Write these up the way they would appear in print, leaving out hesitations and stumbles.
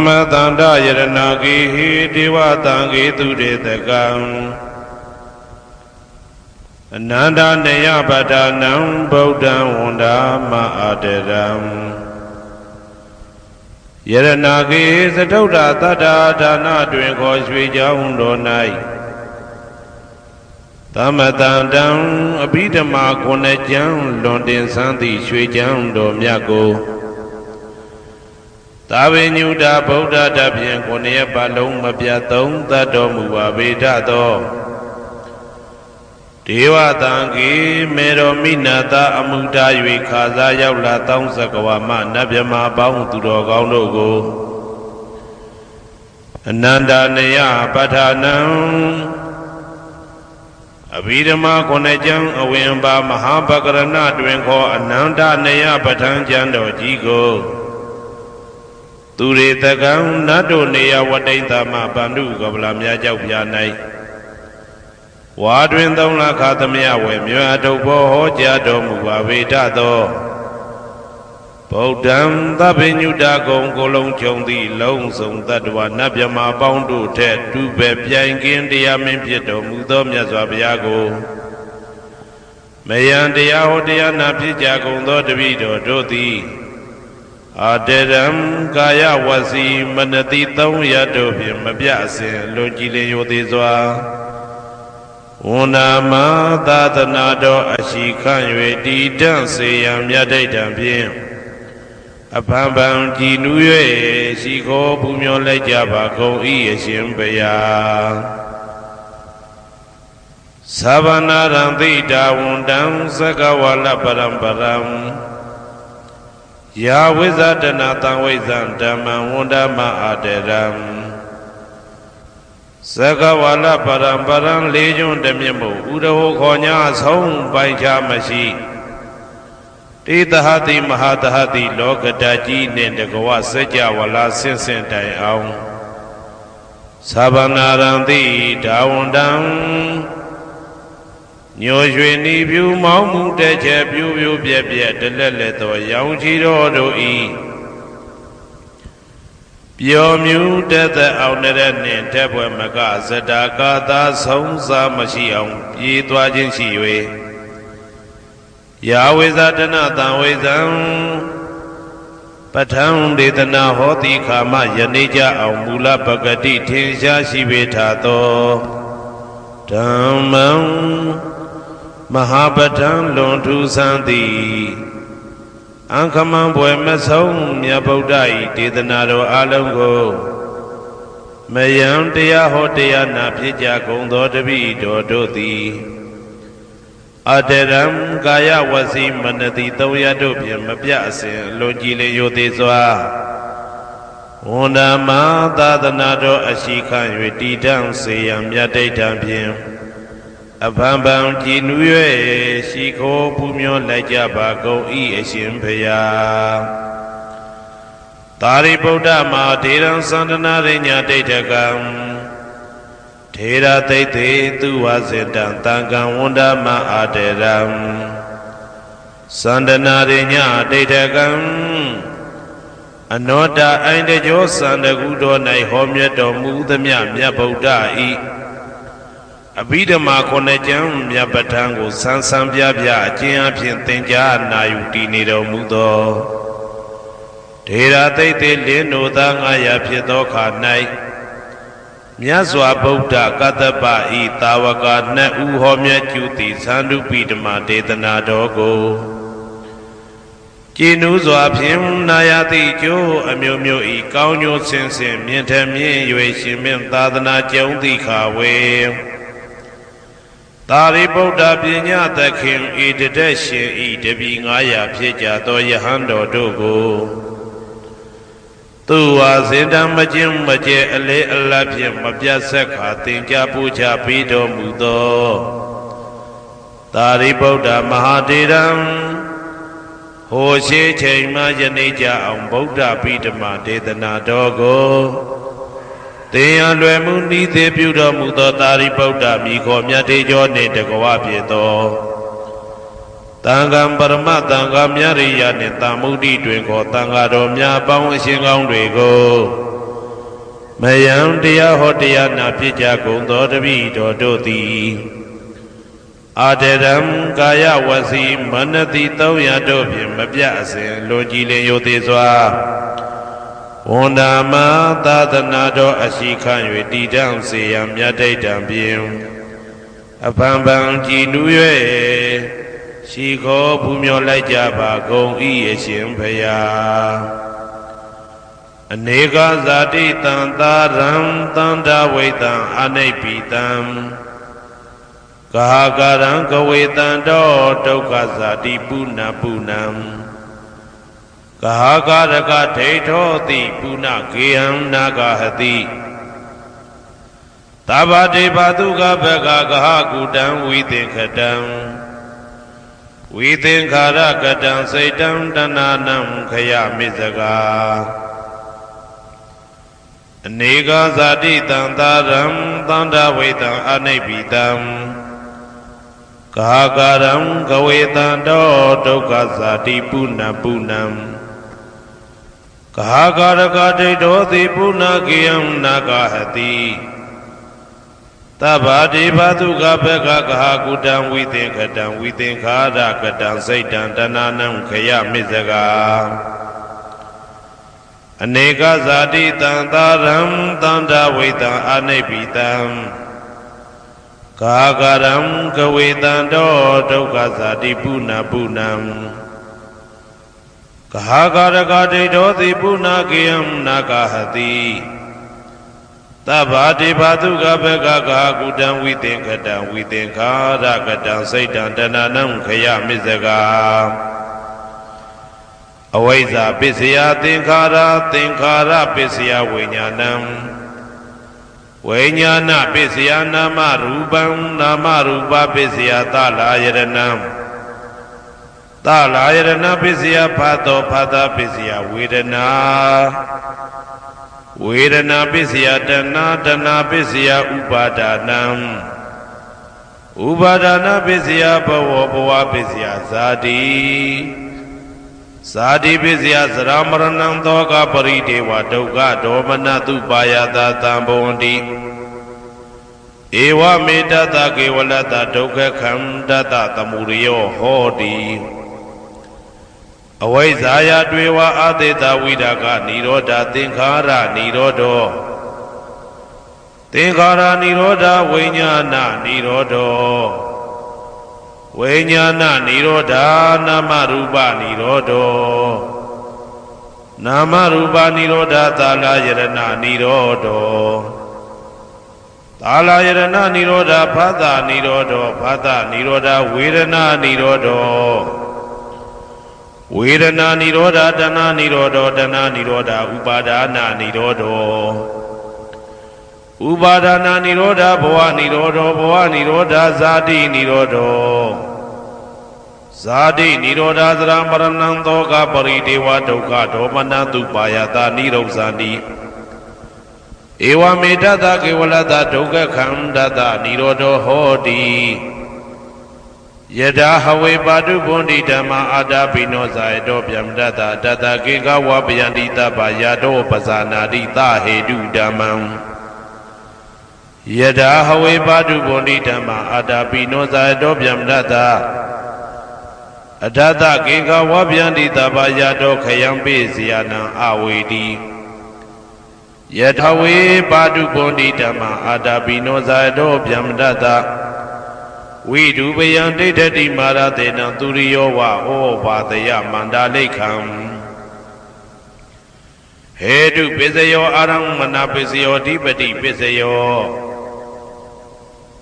မတန္တယရဏဂေဟိဒေဝတံဂေသူရေတကံအနန္တနေယပတ္ထာနံဗုဒ္ဓံဝန္ဒာမအာတရံယရဏဂေသတုဒ္ဓတတ္ထာဒါနတွင်ခေါ်ရွှေကြောင်းတော်၌သမတန္တံအဘိဓမ္မာခုနှစ်ကျမ်းလွန်တင်ဆန်းသည့်ရွှေကြောင်းတော်မြတ်ကိုသာဝေညုတာဗုဒ္ဓတဖြင့်ခုနှစ်ပတ်လုံးမပြတ်သုံးသတ်တော်မူပါဗေဒသောဒေဝတံဂေမေရောမိနာတာအမှုတာ၍ခါစားရောက်လာတောင်းစကဝါမနတ်မြမာပေါင်းသူတော်ကောင်းတို့ကိုအနန္တနေယပဋ္ဌာနံအဘိဓမ္မာခုနှစ်ကျမ်းအဝင်ပါမဟာပကရဏတွင်ခေါ်အနန္တနေယပဋ္ဌာန်းကျမ်းတော်ကြီးကိုသူရေတကံနတ်တို့နေယဝတိန်သမဗန္ဓုကပလာများကြောက်ပြ၌ဝါတွင်သုံးလခါသမယဝေမြွာထုတ်ဘောဟောကြားတော်မူပါဗေဒသောဗုဒ္ဓံသဗ္ဗညုတကုံကိုလုံးကြုံသည့်လုံးစုံတတ္တဝနတ်မြမာပေါင်းတို့ထက်တူပဲပြိုင်ကင်းတရားမင်းဖြစ်တော်မူသောမြတ်စွာဘုရားကိုမယံတရားဟောတရားနာဖြစ်ကြကုန်သောတပည့်တော်တို့သည်အာတရံကာယဝစီမနတိ300တို့ဖြင့်မပြအစဉ်လွန်ကြည်လင်ရိုသေစွာဝန္ဒာမသာသနာတော်အရှိခန့်၍တည်တံ့စေရန်မြတ်ဒိဋ္ဌံဖြင့်အဖန်ဖန်ကြည်နူး၍ရှိခိုးပူမျောလိုက်ကြပါကုန်၏အရှင်ဘုရားသဗ္ဗနာရံသိတာဝန္တံသက္ကဝါလပရံပရံယာဝိဇ္ဇတနာတံဝိဇ္ဇံဓမ္မံဝန္ဒမအာတရံသက္ကဝါလပရံပရံလေးကျွန်းတမြင့်မို့ဥဒဟောခေါ်ညာဆုံးပိုင်ခြားမရှိတေသဟတိမဟာသဟတိလောကတကြီးနှင့်တကဝစัจ java လာဆင့်ဆင့်တိုင်အောင်သဗ္ဗနာရံတိဒါဝန္တံညိုရွှေနီပြူမောင်းမှုတဲ့ချက်ပြူပြူပြက်ပြက်တလက်လက်သောရောင်ချီတော်တို့ဤပျော်မြူတဲ့သက်အောင်တဲ့နှင့်တက်ပွဲမကဇတာကာသာဆုံးစားမရှိအောင်ပြေးသွားခြင်းရှိ၍ယာဝိဇာတနာတံဝိဇံပဋ္ဌံဒေသနာဟောတိခာမယနေ့ကြအောင်မူလပဂတိထင်ရှားရှိပေထသောဓမ္မံမဟာပဋ္ဌံလွန်ထူးဆန်းသည်အံခမံဘွယ်မဆုံးမြတ်ဗုဒ္ဓ၏ဒေသနာတော်အလုံးကိုမယံတရားဟောတရားနာဖြစ်ကြကုန်သောတပည့်တော်တို့သည်အတရံကာယဝစီမနတိ300တို့ဖြင့်မပြအစဉ်လွန်ကြည်လင်ရိုသေစွာဝန္ဒာမသာသနာတော်အရှိခန့်၍တည်တံ့စေရန်မြတ်ဒိဋ္ဌံဖြင့်အဖန်ဖန်ကြည်နူး၍ရှိခိုးပူမျောလိုက်ကြပါကုန်၏အရှင်ဘုရားသာရိပုတ္တမဟာထေရံသန္တနာရိညာဒိဋ္ဌကံထေရသိတ္တေသူဝစေတံတံကံဝန္ဒမအာတရံသန္တနာရိညာဒိဋ္ဌကံအနောတအိုင်တကြောသန္တကုတော်၌ဟောမြတ်တော်မူသမျှမြတ်ဗုဒ္ဓဤအဘိဓမ္မာခုနှစ်ကျမ်းမြတ်ပဋ္ဌာန်းကိုဆန်းဆန်းပြပြအကျဉ်းအဖြစ်သင်ကြားနာယူတည်နေတော်မူသောထေရသိတ္တေလင်းတို့သား900ဖြစ်သောခါ၌မြတ်စွာဘုရားကတ္တပဤတာဝကနှစ်ဦးဟောမြတ်ကျူသည်သန္ဓုပိဓမ္မာဒေသနာတော်ကိုကြည်နူးစွာဖြင့်နာယတိကျိုးအမျိုးမျိုးဤကောင်းကျိုးဆင်းဆင်းမြင့်ထမြင့်၍ရှင်မင်းသာသနာကျုံသည့်ခါဝေသာရိပုတ္တပညာသခင်ဤတတက်ရှင်ဤတပည့်900ဖြစ်ကြသောယဟန်တော်တို့ကိုသူဝါစေတံမကျင်းမကျဲအလေအလတ်ဖြင့်မပြတ်ဆက်ခါသင်ကြားပူချပေးတော်မူသောသာရိပုတ္တမဟာထေရံဟိုရှိချိန်မှယနေ့ကြအောင်ဗုဒ္ဓပိဓမ္မာဒေသနာတော်ကိုသင်ရလွယ်မှုဤသေးပြုတော်မူသောသာရိပုတ္တမိခေါ်မြတ်တေကျော်နှင့်တကဝဖြစ်သောတန်ခါပရမတန်ခါမြရိယနှင့်တာမုဒ္ဒိတွင်ခေါ်တန်ခါတော်များပေါင်းအရှင်ကောင်းတွေကို မယံတရားဟောတရားနာဖြစ်ကြကုန်သောတပည့်တော်တို့သည်အာတရံကာယဝစီမနတိ300တို့ဖြင့်မပြတ်အစဉ်လွန်ကြည်လင်ယိုသေးစွာဝန္ဒာမသာသနာတော်အရှိခံ၍တည်တံ့စေရန်မြတ်တိတ်တံဖြင့်အဖန်ဖန်ကြည်နူး၍ရှိခေါ်ပူမျောလိုက်ကြပါကုန်၏အရှင်ဘုရားအနေကဇာတိတံသာရံတန္တဝိတံအနိဗ္ဗိတံကာကရံကဝေတံတောဒုက္ခဇာတိပုဏ္ဏပုဏ္ဏံကာကရကဒိဋ္ဌောတိပုဏ္ဏဂေယံနာဂဟတိသဗ္ဗတေဘသုကဘဂဂဟကုတံဝိသင်္ခတံဝိသင်္ခာရကတံစိတ်တံတဏနံခယမိစကာအနေကဇာတိတံသာရံသန္တာဝိတံအနိဗ္ဗိတံကာကရံကဝေတံတောဒုက္ခဇာတိပုဏ္ဏပုဏ္ဏံကာကရကဒိဋ္ဌောတိပုဏ္ဏဂေယံနာဂဟတိသဗ္ဗတေဘသုကဘဂဂဟကုတံဝိသင်္ခတံဝိသင်္ခာရကတံစိတ်တံတဏနံခယမိစကာအနေကဇာတိတံသာရံသန္တာဝိတံအနိဗ္ဗိတံကာကရံကဝေတံတောဒုက္ခဇာတိပုဏ္ဏပုဏ္ဏံကာကရကဒိဋ္ဌောတိပုဏ္ဏဂေယံနာဂဟတိသဗ္ဗတေဘသုကဘဂဂဟကုတံဝိသင်္ခတံဝိသင်္ခာရကတံစိတ်တံတဏနံခယမိစကာအဝိဇ္ဇာပစ္စယသင်္ခါရသင်္ခါရပစ္စယဝိညာဏံဝိညာဏပစ္စယနာမရူပံနာမရူပပစ္စယသလာယရဏံသလာယရဏပစ္စယဖတ်သောဖတ်တာပစ္စယဝေဒနာဝေဒနာပစ္စယတဏတဏပစ္စယဥပါဒနာဥပါဒနာပစ္စယဘဝဘဝပစ္စယဇာတိဇာတိပစ္စယသရမရဏံသောကပရိဒေဝဒုက္ခဒေါမနတုပါယတာတံဘဝန္တိဧဝမေတ္တကေဝလတ္တဒုက္ခခန္တတသမုရိယောဟောတိအဝိဇ္ဇာယတွေဝအသေတဝိဒါကနိရောဓသင်္ခါရနိရောဓောသင်္ခါရနိရောဓဝိညာဏနိရောဓောဝိညာဏနိရောဓနာမရူပနိရောဓောနာမရူပနိရောဓသာလယရဏနိရောဓောသာလယရဏနိရောဓဖသနိရောဓောဖသနိရောဓဝေဒနာနိရောဓောဝေဒနာနိရောဓတဏနိရောဓတဏနိရောဓဥပါဒနာနိရောဓဥပါဒနာနိရောဓဘဝနိရောဓဘဝနိရောဓဇာတိနိရောဓဇာတိနိရောဓသရမရဏံသောကပရိဒေဝဒုက္ခဒေါမနတုပါယတာနိရောဇာတိဧဝမေတ္တကေဝလတ္တဒုက္ခခန္တတနိရောဓဟောတိယထာဟဝေပါတုဗန္တိဓမ္မာအာတာပိနောဇာယတောဗျမတတတတကေကဝပယန္တိတပယတောပဇာနာတိသဟေတုဓမ္မံယထာဟဝေပါတုဗန္တိဓမ္မာအာတာပိနောဇာယတောဗျမတတအထတကေကဝပယန္တိတပယတောခယံပိစီယနံအဝေတိယထာဝေပါတုဗန္တိဓမ္မာအာတာပိနောဇာယတောဗျမတတဝိဒုပယံဒိဋ္ဌတိမာရတေနံသူရိယောဝဩဘာတယမန္တာလိခံဟေတုပစ္စယောအာရမဏပစ္စယောဓိပတိပစ္စယော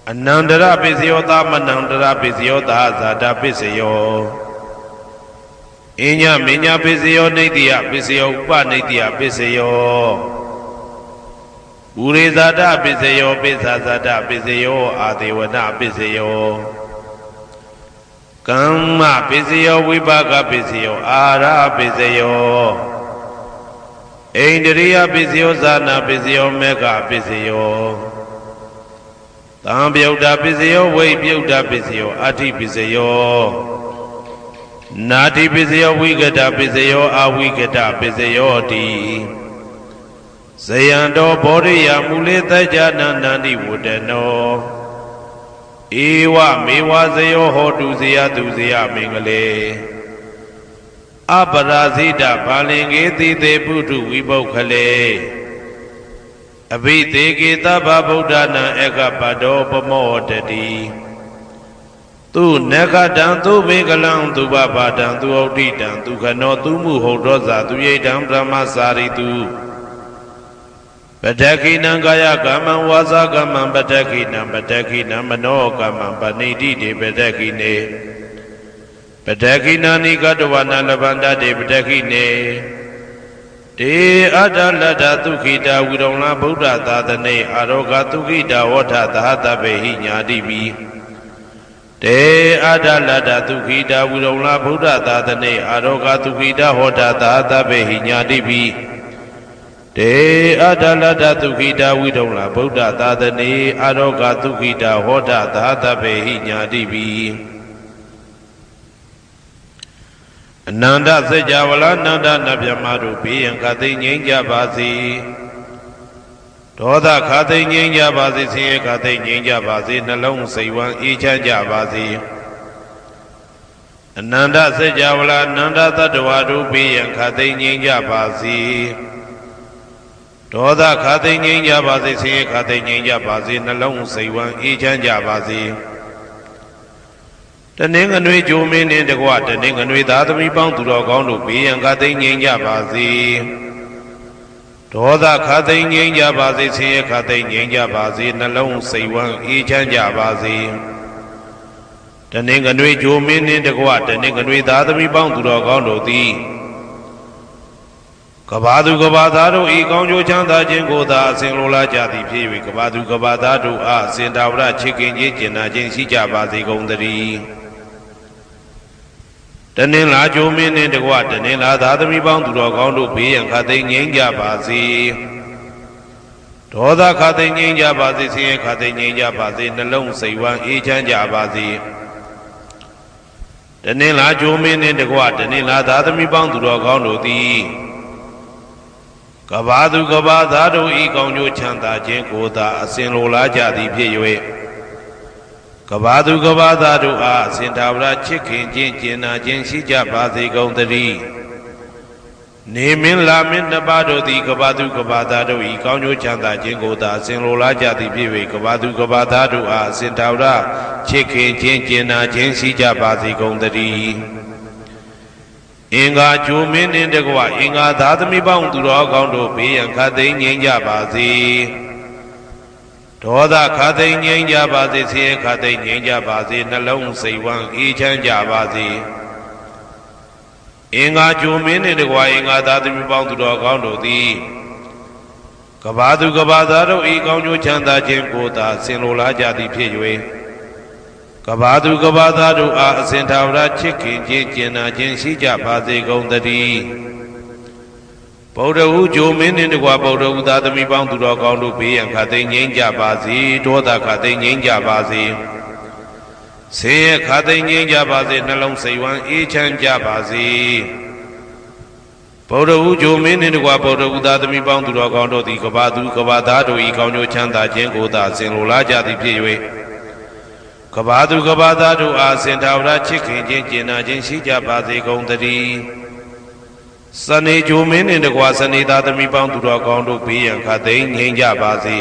အနန္တရပစ္စယောသမနန္တရပစ္စယောသာဇာတပစ္စယောအညမညပစ္စယောနေတိယပစ္စယောဥပနေတိယပစ္စယောဘူရိဇာတပစ္စယောပိစ္ဆာဇာတပစ္စယောအာဒေဝနပစ္စယောကမ္မပစ္စယောဝိပါကပစ္စယောအာရပစ္စယောဣန္ဒရိယပစ္စယောဇာနာပစ္စယောမေဃပစ္စယောသံပြုတ်တာပစ္စယောဝိပြုတ်တာပစ္စယောအဋ္ဌိပစ္စယောနာတိပစ္စယောဝိကတပစ္စယောအဝိကတပစ္စယောတိ ဇယံတော်ဘောရိယမူလေတကြနန္တန္တိဝတ္တနောဧဝမေဝဇယောဟောတုဇယတုဇယမင်္ဂလေအပရာဇိတဘာလင်္ကေတိတေပုထုဝိပုခ္ခလေအဘိသေကေတဗ္ဗဗုဒ္ဓနာဧကပတောပမောတတိသူနဂတံသူဘေကလံသူဘဘာတံသူဩဋ္ဌိတံသူခနောသူမှုဟုတ်တော်စာသူရိတံဗြဟ္မစာရိတုပတ္တခိနံကာယကမ္မံဝါစာကမ္မံပတ္တခိနံပတ္တခိနံမနောကမ္မံပဏိတိတေပတ္တခိနေပတ္တခိနာနိကတဝနာလဗန္တတေပတ္တခိနေတေအတ္တလတ္တသုခိတာဝိရုံလဗုဒ္ဓသာသနေအာရောဂသုခိတာဝဋ္ဌသဟတပေဟိညာတိပိတေအတ္တလတ္တသုခိတာဝိရုံလဗုဒ္ဓသာသနေအာရောဂသုခိတာဟောတာသဟတပေဟိညာတိပိတေအတ္တလတ္တသုခိတာဝိရုံလဗုဒ္ဓသာသနေအာရောဂသုခိတာဟောတာသဟတပေဟိညာတိပိအနန္တစัจ java လာနန္ဒနဗျမတို့ဘေးရန်ခသိငြိမ်းကြပါစေဒေါသခသိငြိမ်းကြပါစေဆင်းရဲခသိငြိမ်းကြပါစေနှလုံးစိတ်ဝမ်းအေးချမ်းကြပါစေအနန္တစัจ java လာနန္ဒတတ္တဝါတို့ဘေးရန်ခသိငြိမ်းကြပါစေဒေါသခသိငြိမ်းကြပါစေဆင်းရဲခသိငြိမ်းကြပါစေနှလုံးစိတ်ဝမ်းအေးချမ်းကြပါစေတနင်္ဂနွေဂျိုမင်းနှင့်တကွတနင်္ဂနွေသားသမီးပေါင်းသူတော်ကောင်းတို့ဘေးရန်ခသိငြိမ်းကြပါစေဒေါသခသိငြိမ်းကြပါစေဆင်းရဲခသိငြိမ်းကြပါစေနှလုံးစိတ်ဝမ်းအေးချမ်းကြပါစေတနင်္ဂနွေဂျိုမင်းနှင့်တကွတနင်္ဂနွေသားသမီးပေါင်းသူတော်ကောင်းတို့သည်ကဘာသူကဘာသားတို့ဤကောင်းကျိုးချမ်းသာခြင်းကိုသာအစဉ်လိုလားကြသည်ဖြစ်၍ကဘာသူကဘာသားတို့အားအစဉ်တာဝရချစ်ခင်ခြင်းကျင်နာခြင်းရှိကြပါစေကုန်သတည်းတနင်္လာဂျိုမင်းနှင့်တကွတနင်္လာသားသမီးပေါင်းသူတော်ကောင်းတို့ဘေးရန်ခသိငြိမ်းကြပါစေဒေါသခသိငြိမ်းကြပါစေဆင်းရဲခသိငြိမ်းကြပါစေနှလုံးစိတ်ဝမ်းအေးချမ်းကြပါစေတနင်္လာဂျိုမင်းနှင့်တကွတနင်္လာသားသမီးပေါင်းသူတော်ကောင်းတို့သည်ကဘာသူကဘာသားတို့ဤကောင်းကျိုးချမ်းသာခြင်းကိုသာအစဉ်လိုလားကြသည်ဖြစ်၍ကဘာသူကဘာသားတို့အားအစဉ်သာဝရချစ်ခင်ခြင်းကျင်နာခြင်းရှိကြပါစေကုန်သတည်းနေမင်းလာမင်းနှစ်ပါးတို့သည်ကဘာသူကဘာသားတို့ဤကောင်းကျိုးချမ်းသာခြင်းကိုသာအစဉ်လိုလားကြသည်ဖြစ်၍ကဘာသူကဘာသားတို့အားအစဉ်သာဝရချစ်ခင်ခြင်းကျင်နာခြင်းရှိကြပါစေကုန်သတည်းအင်္ဂါဂျိုမင်းနှင့်တကွအင်္ဂါသားသမီးပေါင်းသူတော်ကောင်းတို့ဘေးရန်ခသိငြိမ်းကြပါစေဒေါသခသိငြိမ်းကြပါစေဆင်းရဲခသိငြိမ်းကြပါစေနှလုံးစိတ်ဝမ်းအေးချမ်းကြပါစေအင်္ဂါဂျိုမင်းနှင့်တကွအင်္ဂါသားသမီးပေါင်းသူတော်ကောင်းတို့သည်ကဘာသူကဘာသားတို့ဤကောင်းကျိုးချမ်းသာခြင်းကိုသာဆင်လိုလားကြသည်ဖြစ်၍ကဘာသူကဘာသားတို့အားအစဉ်သာဝရချစ်ခင်ခြင်းကျင်နာခြင်းရှိကြပါစေကုန်သတည်းဗုဒ္ဓဟူဂျိုမင်းနှင့်တကွဗုဒ္ဓဟူသားသမီးပေါင်းသူတော်ကောင်းတို့ဘေးရန်ခသိငြိမ်းကြပါစေဒေါသခသိငြိမ်းကြပါစေဆင်းရဲခသိငြိမ်းကြပါစေနှလုံးစိတ်ဝမ်းအေးချမ်းကြပါစေဗုဒ္ဓဟူဂျိုမင်းနှင့်တကွဗုဒ္ဓဟူသားသမီးပေါင်းသူတော်ကောင်းတို့သည်ကဘာသူကဘာသားတို့ဤကောင်းကျိုးချမ်းသာခြင်းကိုသာဆင်လိုလားကြသည်ဖြစ်၍ကဘာသူကဘာသားတို့အားစင်သာဝရချစ်ခင်ခြင်းကျင်နာခြင်းရှိကြပါစေကုန်သတည်းစနေဂျိုမင်းနှင့်တကွစနေသားသမီးပေါင်းသူတော်ကောင်းတို့ဘေးရန်ခသိငြိမ်းကြပါစေ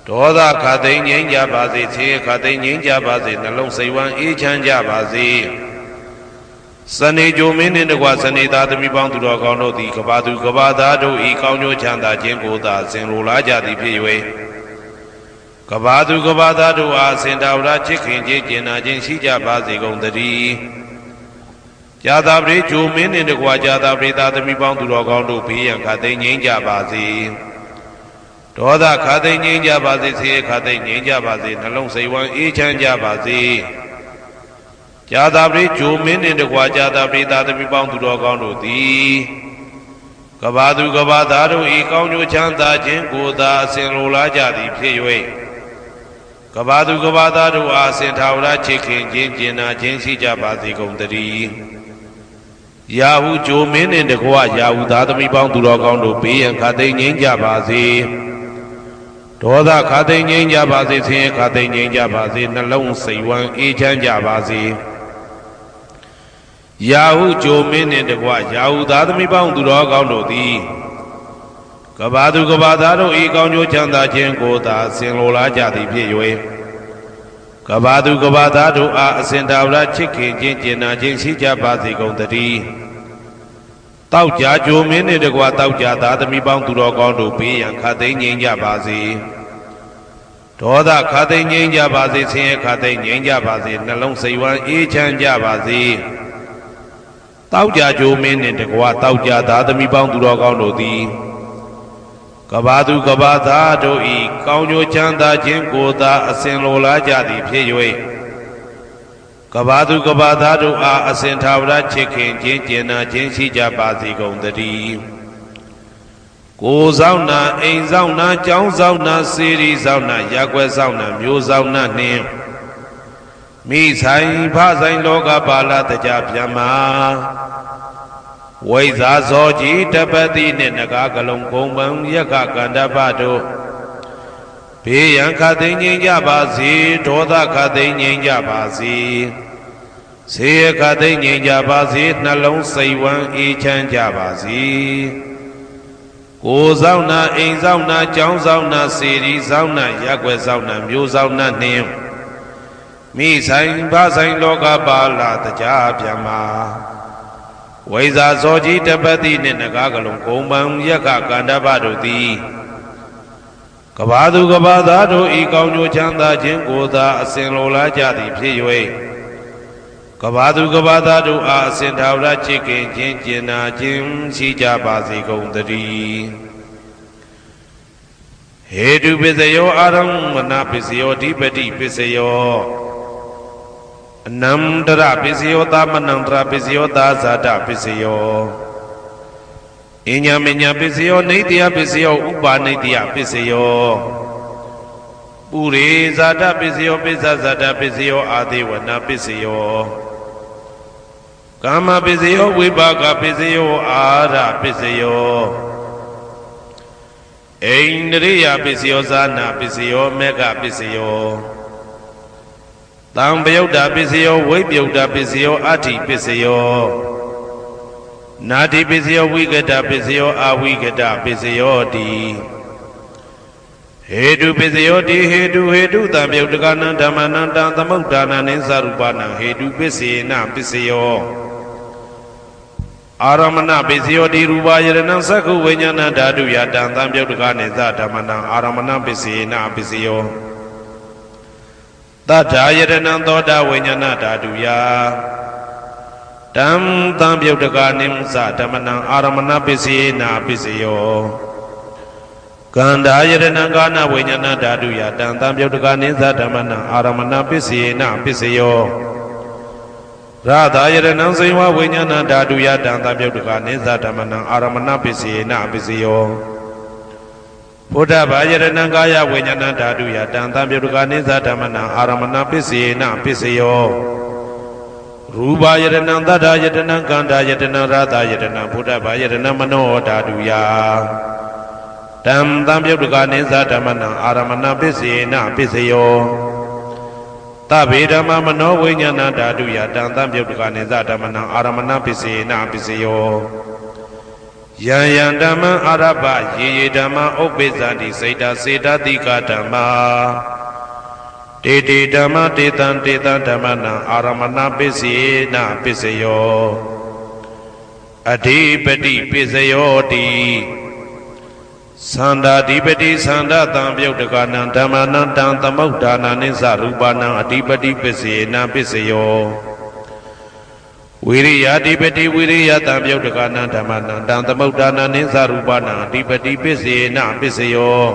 ဒေါသခသိငြိမ်းကြပါစေဆင်းရဲခသိငြိမ်းကြပါစေနှလုံးစိတ်ဝမ်းအေးချမ်းကြပါစေစနေဂျိုမင်းနှင့်တကွစနေသားသမီးပေါင်းသူတော်ကောင်းတို့သည်ကဘာသူကဘာသားတို့ဤကောင်းကျိုးချမ်းသာခြင်းကိုသာဆင်လိုလားကြသည်ဖြစ်၍ကဘာသူကဘာသားတို့အားစင်တာဝရချစ်ခင်ခြင်းကျင်နာခြင်းရှိကြပါစေကုန်သတည်းဇာတာပရိဂျိုမင်းနှင့်တကွာဇာတာပရိသားသမီးပေါင်းသူတော်ကောင်းတို့ဘေးရန်ခသိငြိမ်းကြပါစေဒေါသခသိငြိမ်းကြပါစေဆင်းရဲခသိငြိမ်းကြပါစေနှလုံးစိတ်ဝမ်းအေးချမ်းကြပါစေဇာတာပရိဂျိုမင်းနှင့်တကွာဇာတာပရိသားသမီးပေါင်းသူတော်ကောင်းတို့သည်ကဘာသူကဘာသားတို့ဤကောင်းကျိုးချမ်းသာခြင်းကိုသာအစဉ်လိုလားကြသည်ဖြစ်၍ကဘာသူကဘာသားတို့အားစင်သာဝရချစ်ခင်ခြင်းကျင်နာခြင်းရှိကြပါစေကုန်သတည်း ရာဟုဂျိုမင်းနှင့်တကွရာဟုသားသမီးပေါင်းသူတော်ကောင်းတို့ဘေးရန်ခါသိမ်းငြိမ်းကြပါစေဒေါသခါသိမ်းငြိမ်းကြပါစေဆင်းရဲခါသိမ်းငြိမ်းကြပါစေနှလုံးစိတ်ဝမ်းအေးချမ်းကြပါစေရာဟုဂျိုမင်းနှင့်တကွရာဟုသားသမီးပေါင်းသူတော်ကောင်းတို့သည်ကဘာသူကဘာသားတို့ဤကောင်းကျိုးချမ်းသာခြင်းကိုသာဆင်လိုလားကြသည်ဖြစ်၍ကဘာသူကဘာသားတို့အားအစဉ်တာဝရချစ်ခင်ခြင်းကျင်နာခြင်းရှိကြပါစေကုန်သတည်းတောက်ကြကြိုမင်းနှင့်တကွတောက်ကြသားသမီးပေါင်းသူတော်ကောင်းတို့ဘေးရန်ခါသိမ်းငြိမ်းကြပါစေဒေါသခါသိမ်းငြိမ်းကြပါစေဆင်းရဲခါသိမ်းငြိမ်းကြပါစေနှလုံးစိတ်ဝမ်းအေးချမ်းကြပါစေတောက်ကြကြိုမင်းနှင့်တကွတောက်ကြသားသမီးပေါင်းသူတော်ကောင်းတို့သည်ကဘာသူကဘာသားတို့ဤကောင်းကျိုးချမ်းသာခြင်းကိုသာအစဉ်လိုလားကြသည်ဖြစ်၍ကဘာသူကဘာသားတို့အားအစဉ်ထာဝရချစ်ခင်ခြင်းကျင်နာခြင်းရှိကြပါစေကုန်သတည်းကိုယ်ဆောင်နာအိမ်ဆောင်နာကျောင်းဆောင်နာစေရီဆောင်နာရက်ွယ်ဆောင်နာမျိုးဆောင်နာနှင့်မိဆိုင်ဖဆိုင်လောကပါဠတကြဗျမ္မာဝိဇာဇောကြီးတပတိနှင့်နဂါကလုံးကုံပံယက္ခကန္တပတို့ဘေးရန်ခသိမ်းငြိမ်းကြပါစေဒေါသခသိမ်းငြိမ်းကြပါစေဆေးရခသိမ်းငြိမ်းကြပါစေနှလုံးစိတ်ဝမ်းအေးချမ်းကြပါစေကိုယ်ဆောင်နာအိမ်ဆောင်နာကျောင်းဆောင်နာစေရီဆောင်နာရက်ွယ်ဆောင်နာမျိုးဆောင်နာနှင့်မိဆိုင်ဖဆိုင်လောကပါဠတကြဗျမ္မာဝိဇာဇောကြီးတပတိနှင့်နဂါကလုံးကုံပံယက္ခကန္တပတို့သည်ကဘာသူကဘာသားတို့ဤကောင်းကျိုးချမ်းသာခြင်းကိုသာအစဉ်လိုလားကြသည်ဖြစ်၍ကဘာသူကဘာသားတို့အားအစဉ်ထာဝရချစ်ခင်ခြင်းကျင်နာခြင်းရှိကြပါစေကုန်သတည်းဟေတုပစ္စယောအာရမဏပစ္စယောဓိပတိပစ္စယောအနန္တရပစ္စယောသမနန္တရပစ္စယောသာဇာတပစ္စယောအညမညပစ္စယောနေတ္တယပစ္စယောဥပါနေတ္တယပစ္စယောပုရိဇာတပစ္စယောပိစ္ဆဇာတပစ္စယောအာဒေဝနာပစ္စယောကာမပစ္စယောဝိပါကပစ္စယောအာရပစ္စယောအိန္ဒရိယပစ္စယောဇာနာပစ္စယောမေဃပစ္စယောတံပယုတ်တာပစ္စယောဝိပယုတ်တာပစ္စယောအဋ္ဌိပစ္စယောနာတိပစ္စယောဝိကတပစ္စယောအဝိကတပစ္စယောတိဟေတုပစ္စယောတိဟေတုတံပယုတ်တကနံဓမ္မနံတံသမုဒ္ဒါနံနိသရူပနံဟေတုပစ္စေနပစ္စယောအာရမဏပစ္စယောတိရူပယရဏံသက္ခုဝိညာဏဓာတုယတံသံပယုတ်တကနိသဓမ္မနံအာရမဏပစ္စေနပစ္စယောတထာယတနံသောတာဝိညာဏဓာတုယတံသံပယုတ်တကနိသဓမ္မနံအာရမဏပစ္စေနပစ္စယောကန္ဓာယတနံကာနဝိညာဏဓာတုယတံသံပယုတ်တကနိသဓမ္မနံအာရမဏပစ္စေနပစ္စယောရသာယတနံစေဝဝိညာဏဓာတုယတံသံပယုတ်တကနိသဓမ္မနံအာရမဏပစ္စေနပစ္စယောဘုဒ္ဓဘာယတနံကာယဝိညာဏဓာတုယတံသံပယုတ်တကနိသဓမ္မနံအာရမဏပစ္စေနပစ္စယောရူပယတနံသတ္တယတနံကန္ဓာယတနံရသယတနံဘုဒ္ဓဘာယတနံမနောဓာတုယတံသံပယုတ်တကနိသဓမ္မနံအာရမဏပစ္စေနပစ္စယောသဗ္ဗေဓမ္မမနောဝိညာဏဓာတုယတံသံပယုတ်တကနိသဓမ္မနံအာရမဏပစ္စေနပစ္စယောယံယံဓမ္မအာရပယေယေဓမ္မဥပ္ပိသန္တိစိတ်တစေတတိကဓမ္မာတေတေဓမ္မတေတံဓမ္မနံအာရမဏပစ္စေနပစ္စယောအဓိပတိပစ္စယောတိသန္တာဓိပတိသန္တာတံပယုတ်တကနံဓမ္မနံတံသမုဒ္ဒါနနိသရူပနံအဓိပတိပစ္စေနပစ္စယောဝိရိယဓိပတိဝိရိယတံပယုတ်တကနံဓမ္မနံတံသမုဒ္ဒါနနိသရူပနံအဓိပတိပစ္စေနပစ္စယော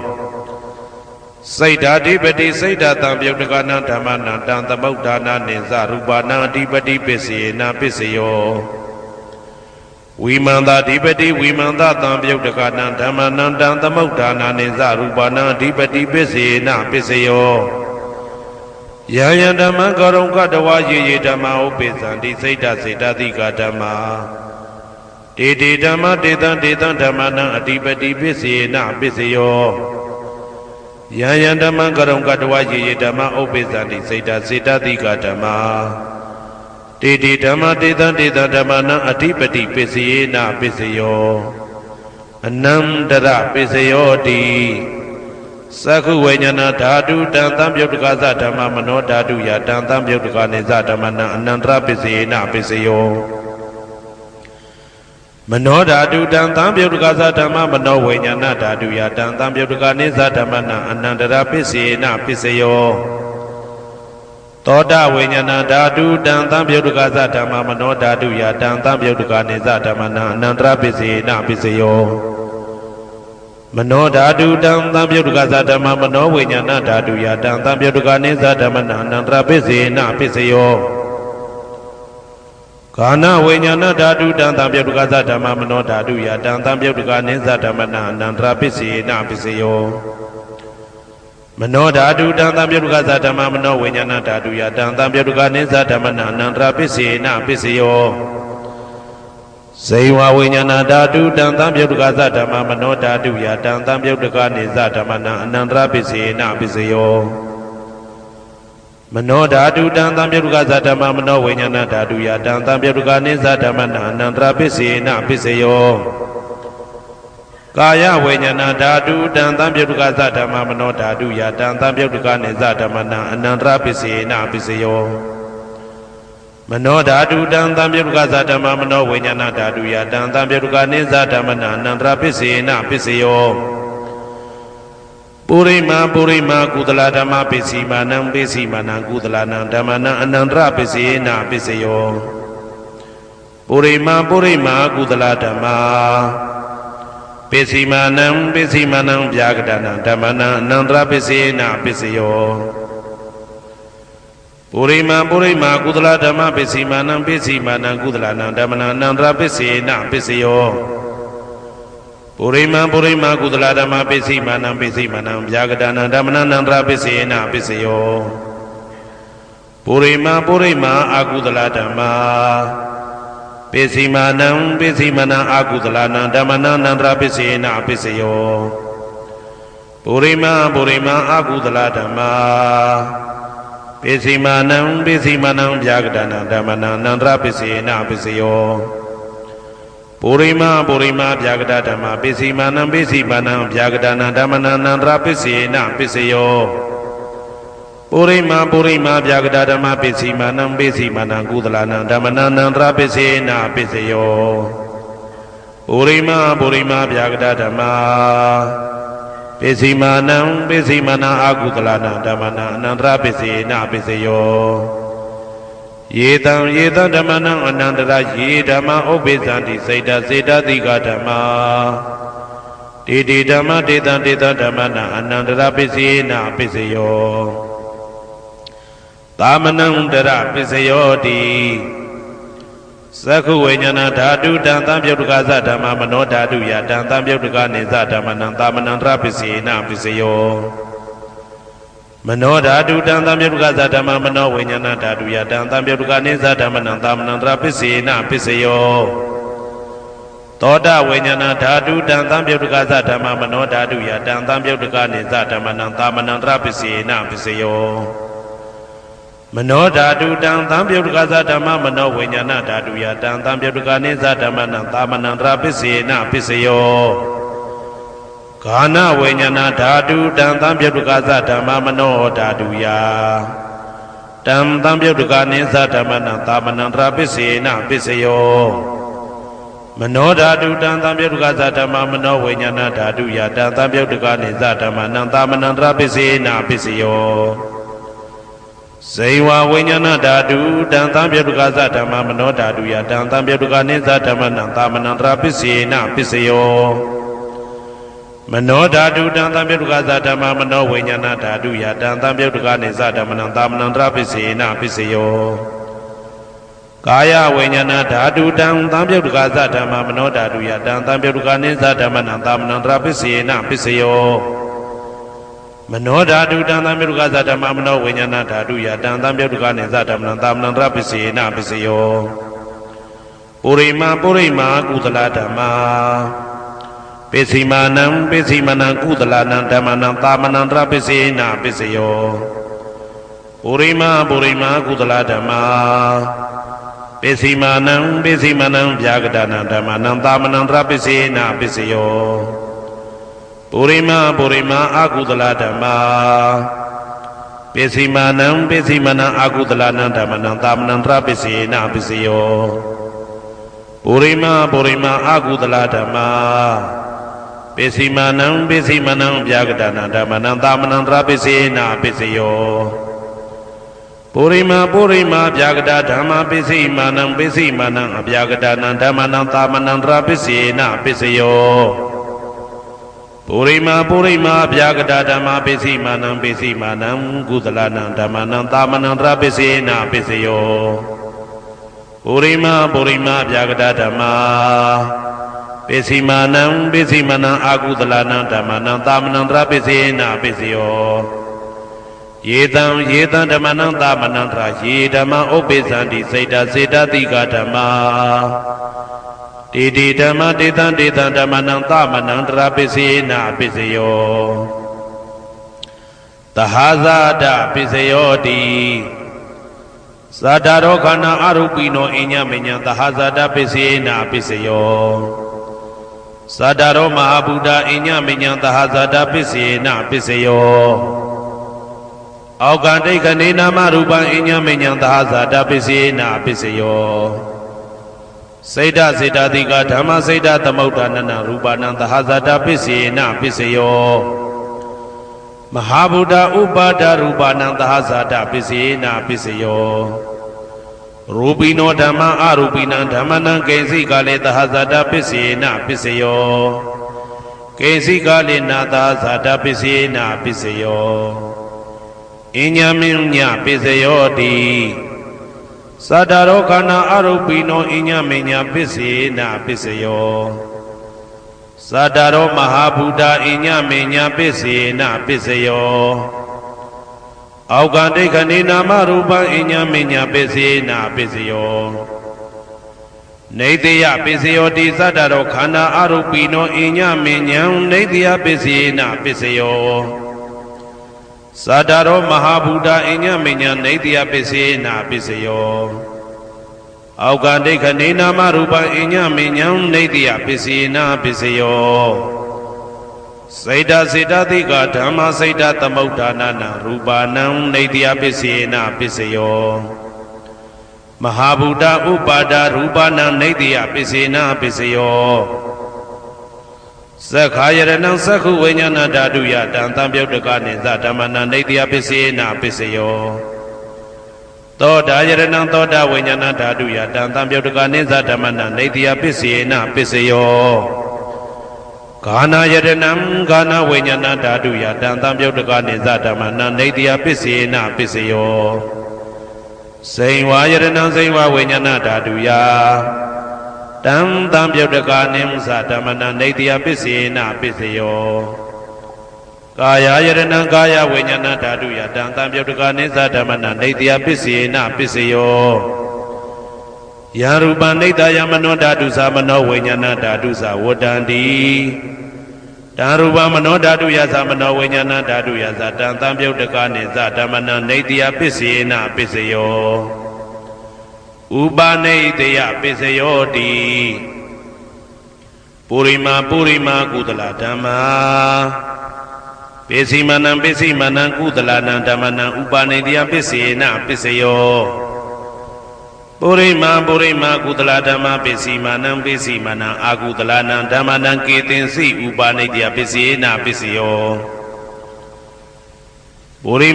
စိတ်ဓာဓိပတိစိတ်ဓာတံပယုတ်တကနံဓမ္မနံတံသမုဒ္ဒါနနိသရူပနံအဓိပတိပစ္စေနပစ္စယောဝိမန္တဓိပတိဝိမန္တတံပယုတ်တကနံဓမ္မနံတံသမုဒ္ဒါနနိသရူပနံအဓိပတိပစ္စေနပစ္စယောယံယံဓမ္မကရုံကတဝယေယေဓမ္မဥပိသန္တိစိတ်တစေတတိကဓမ္မာ တေတေဓမ္မတေတံတေတံဓမ္မနံအတိပတိပစ္စေနပစ္စယောယံယံဓမ္မကရုံကတဝယေယေဓမ္မဥပ္ပိသန္တိစေတစေတတိကဓမ္မာတေတေဓမ္မတေတံတေတံဓမ္မနံအတိပတိပစ္စယေနပစ္စယောအနန္တရပစ္စယောတိသက္ခုဝိညာဏဓာတုတံသံပြုတ်တကသဓမ္မမနောဓာတုယတံသံပြုတ်တကနေသဓမ္မနံအနန္တရပစ္စယေနပစ္စယောမနောဓာတုတံသံပြုတ်တကသဓမ္မမနောဝိညာဏဓာတုယတံသံပြုတ်တကနေသဓမ္မနံအနန္တရပစ္စယေနပစ္စယောသောတဝိညာဏဓာတုတံသံပြုတ်တကသဓမ္မမနောဓာတုယတံသံပြုတ်တကနေသဓမ္မနံအနန္တရပစ္စယေနပစ္စယောမနောဓာတုတံသံပြုတ်တကသဓမ္မမနောဝိညာဏဓာတုယတံသံပြုတ်တကနေသဓမ္မနံအနန္တရပစ္စယေနပစ္စယောကာနဝိညာဏဓာတုတံသံပြုတ်တကသဓမ္မမနောဓာတုယတံသံပြုတ်တကနေသဓမ္မနံအနန္တရပစ္စယေနပစ္စယောမနောဓာတုတံသံပြုတ်တကသဓမ္မမနောဝိညာဏဓာတုယတံသံပြုတ်တကနေသဓမ္မနံအနန္တရပစ္စယေနပစ္စယောဇေဝဝိညာဏဓာတုတံသံပြုတ်တကသဓမ္မမနောဓာတုယတံသံပြုတ်တကနေသဓမ္မနံအနန္တရပစ္စယေနပစ္စယောမနောဓာတုတံသံပြုတ်တကသဓမ္မမနောဝိညာဏဓာတုယတံသံပြုတ်တကနေသဓမ္မနံအနန္တရပစ္စယေနပစ္စယောကာယဝိညာဏဓာတုတံသံပြုတ်တကသဓမ္မမနောဓာတုယတံသံပြုတ်တကနေသဓမ္မနံအနန္တရပစ္စယေနပစ္စယောမနောဓာတုတံသံပြုတ်တကသဓမ္မမနောဝိညာဏဓာတုယတံသံပြုတ်တကနေသဓမ္မနံအနန္တရပစ္စယေနပစ္စယောပုရိမာကုသလဓမ္မပစ္စည်းမာနံပစ္စည်းမာနံကုသလနံဓမ္မနံအနန္တရပစ္စယေနပစ္စယောပုရိမာကုသလဓမ္မာပစ္စည်းမာနံပစ္စည်းမာနံဗျာကတနံဓမ္မနံအနန္တရပစ္စယေနပစ္စယောပုရိမာကုသလဓမ္မပစ္စည်းမာနံပစ္စည်းမာနံကုသလနံဓမ္မနံအနန္တရပစ္စယေနပစ္စယောပုရိမာကုသလဓမ္မပစ္စည်းမာနံပစ္စည်းမာနံဗျာကတနံဓမ္မနံအနန္တရပစ္စယေနပစ္စယောပုရိမာအကုသလဓမ္မာပစ္စည်းမာနံအကုသလနံဓမ္မနံအနန္တရပစ္စယေနပစ္စယောပုရိမာအကုသလဓမ္မာပစ္စည်းမာနံဗျာကတနံဓမ္မနံအနန္တရပစ္စယေနပစ္စယောပုရိမာဗျာကတဓမ္မပစ္စည်းမာနံဗျာကတနံဓမ္မနံအနန္တရပစ္စယေနပစ္စယောပုရိမာဗျာကတဓမ္မပစ္စည်းမာနံကုသလနံဓမ္မနံအနန္တရပစ္စယေနပစ္စယောပုရိမာဗျာကတဓမ္မပစ္စည်းမာနံအကုသလနံဓမ္မနံအနန္တရပစ္စယေနပစ္စယောယေတံဓမ္မနံအနန္တရယေဓမ္မဥပ္ပိသန္တိစေတစေတတိကဓမ္မာတေတေဓမ္မတေတံဓမ္မနံအနန္တရပစ္စယေနပစ္စယောသာမနံတရပစ္စယောတိသက္ခုဝိညာဏဓာတုတံသံပြုတ်တကသဓမ္မမနောဓာတုယတံသံပြုတ်တကနေသဓမ္မနံသာမနံတရပစ္စယေနပစ္စယောမနောဓာတုတံသံပြုတ်တကသဓမ္မမနောဝိညာဏဓာတုယတံသံပြုတ်တကနေသဓမ္မနံသာမနံတရပစ္စယေနပစ္စယောသောတဝိညာဏဓာတုတံသံပြုတ်တကသဓမ္မမနောဓာတုယတံသံပြုတ်တကနေသဓမ္မနံသာမနံတရပစ္စယေနပစ္စယောမနောဓာတုတံသံပြုတ်တကသဓမ္မမနောဝိညာဏဓာတုယတံသံပြုတ်တကနေသဓမ္မနံသာမနံတရပစ္စယေနပစ္စယောကာနဝိညာဏဓာတုတံသံပြုတ်တကသဓမ္မမနောဓာတုယတံသံပြုတ်တကနေသဓမ္မနံသာမနံတရပစ္စယေနပစ္စယောမနောဓာတုတံသံပြုတ်တကသဓမ္မမနောဝိညာဏဓာတုယတံသံပြုတ်တကနေသဓမ္မနံသာမနံတရပစ္စယေနပစ္စယောဇေဝဝိညာဏဓာတုတံသံပြုတ်တကသဓမ္မမနောဓာတုယတံသံပြုတ်တကနေသဓမ္မနံသာမနံတရပစ္စယေနပစ္စယောမနောဓာတုတံသံပြုတ်တကသဓမ္မမနောဝိညာဏဓာတုယတံသံပြုတ်တကနေသဓမ္မနံသာမနံတရပစ္စယေနပစ္စယောကာယဝိညာဏဓာတုတံသံပြုတ်တကသဓမ္မမနောဓာတုယတံသံပြုတ်တကနေသဓမ္မနံသာမနံတရပစ္စယေနပစ္စယောမနောဓာတုတံသံပြုတ်တကသဓမ္မမနောဝိညာဏဓာတုယတံသံပြုတ်တကနေသဓမ္မနံသာမနံတရပစ္စယေနပစ္စယောပ ပုရိမာကုသလဓမ္မာပိစီမာနံကုသလနံဓမ္မနံသာမနံတရပိစေနပိစယောပုရိမာကုသလဓမ္မာပိစီမာနံဗျာဂဒနံဓမ္မနံသာမနံတရပိစေနပိစယောပုရိမာအကုသလဓမ္မာပိစီမာနံအကုသလနံဓမ္မနံသာမနံတရပိစေနပိစယောပုရိမာအကုသလဓမ္မာပိစီမာနံဗျာဂဒနံဓမ္မနံသာမနံတရပိစေနပိစယောပုရိမာဗျာဂဒဓမ္မာပိစီမာနံအဗျာဂဒနံဓမ္မနံသာမနံတရပိစေနပိစယောပုရိမာဗျာဂဒဓမ္မာပိစီမာနံကုသလနံဓမ္မနံသာမနံတရပိစေနပိစယောပုရိမာဗျာဂဒဓမ္မာပိစီမာနံအာကုသလနံဓမ္မနံသာမနံတရပိစေနပိစယောယေတံဓမ္မနံသာမနံတရယေဓမ္မဥပ္ပိသန္တိစေတတိကဓမ္မာတေဓမ္မတေတံဓမ္မနံသာမနံတရပိစေနပိစယောသဟာဇာတပိစယောတိသာတာရောခန္ဓာအရူပိနောအညမညံသဟာဇာတပိစေနပိစယောသာတာရောမဟာဗုဒ္ဓအညမညံသဟာဇာတပိစေနပိစယောအောက်ကတိခဏေနာမရူပံအညမညံသဟာဇာတပိစေနပိစယောစေတတိကဓမ္မစေတသမုဋ္ဌာနနရူပနံသဟာဇာတပိစေနပိစယောမဟာဗုဒ္ဓဥပါဒရူပနံသဟာဇာတပိစေနပိစယောရူပိနောဓမ္မအရူပိနံဓမ္မနံကိဉ္စိကလေသဟာဇာတပိစေနပိစယောကိဉ္စိကလေနာသဟာဇာတပိစေနပိစယောအညမညပိစယောတိသတ္တရောခန္ဓာအရူပိနောအညမညပိစေနပိစယောသတ္တရောမဟာဗုဒ္ဓအညမညပိစေနပိစယောအောက်ကတိခဏေနာမရူပံအညမညပိစေနပိစယောနေတယပိစယောတိသတ္တရောခန္ဓာအရူပိနောအညမညံနေတယပိစေနပိစယောသတ္တရောမဟာဗုဒ္ဓအညမညံနေတယပိစေနပိစယောအောက်ကတိခဏေနာမရူပံအညမညံနေတယပိစေနပိစယောစေတတိကဓမ္မစေတသမုဋ္ဌာနနရူပနံနေတယပိစေနပိစယောမဟာဗုဒ္ဓဥပါဒရူပနံနေတယပိစေနပိစယောသက္ခာယရဏံသက္ခုဝိညာဏဓာတုယတံသံပြုတ်တကနိသဓမ္မနံနေတယပိစေနပိစယောသောတာယရဏံသောတာဝိညာဏဓာတုယတံသံပြုတ်တကနိသဓမ္မနံနေတယပိစေနပိစယောဂာနာယရဏံဂာနာဝိညာဏဓာတုယတံသံပြုတ်တကနိသဓမ္မနံနေတယပိစေနပိစယောစိန်ဝါယရဏံစိန်ဝါဝိညာဏဓာတုယတံသံပြုတ်တကနိသဓမ္မနံနေတယပိစေနပိစယောကာယယရဏံကာယဝိညာဏဓာတုယတံသံပြုတ်တကနိသဓမ္မနံနေတယပိစေနပိစယောယရူပနိတယမနောဓာတုသမနောဝိညာဏဓာတုသဝတ္တန္တိတံရူပမနောဓာတုယသမနောဝိညာဏဓာတုယသတံသံပြုတ်တကနိသဓမ္မနံနေတယပိစေနပိစယောဥပနိတယပိစယောတိပုရိမာကုသလဓမ္မာပိစီမနံကုသလနံဓမ္မနံဥပနိတယပိစေနပိစယောပုရိမာကုသလဓမ္မာပိစီမနံအာကုသလနံဓမ္မနံကေတင်စီဥပနိတယပိစေနပိစယောပုရိ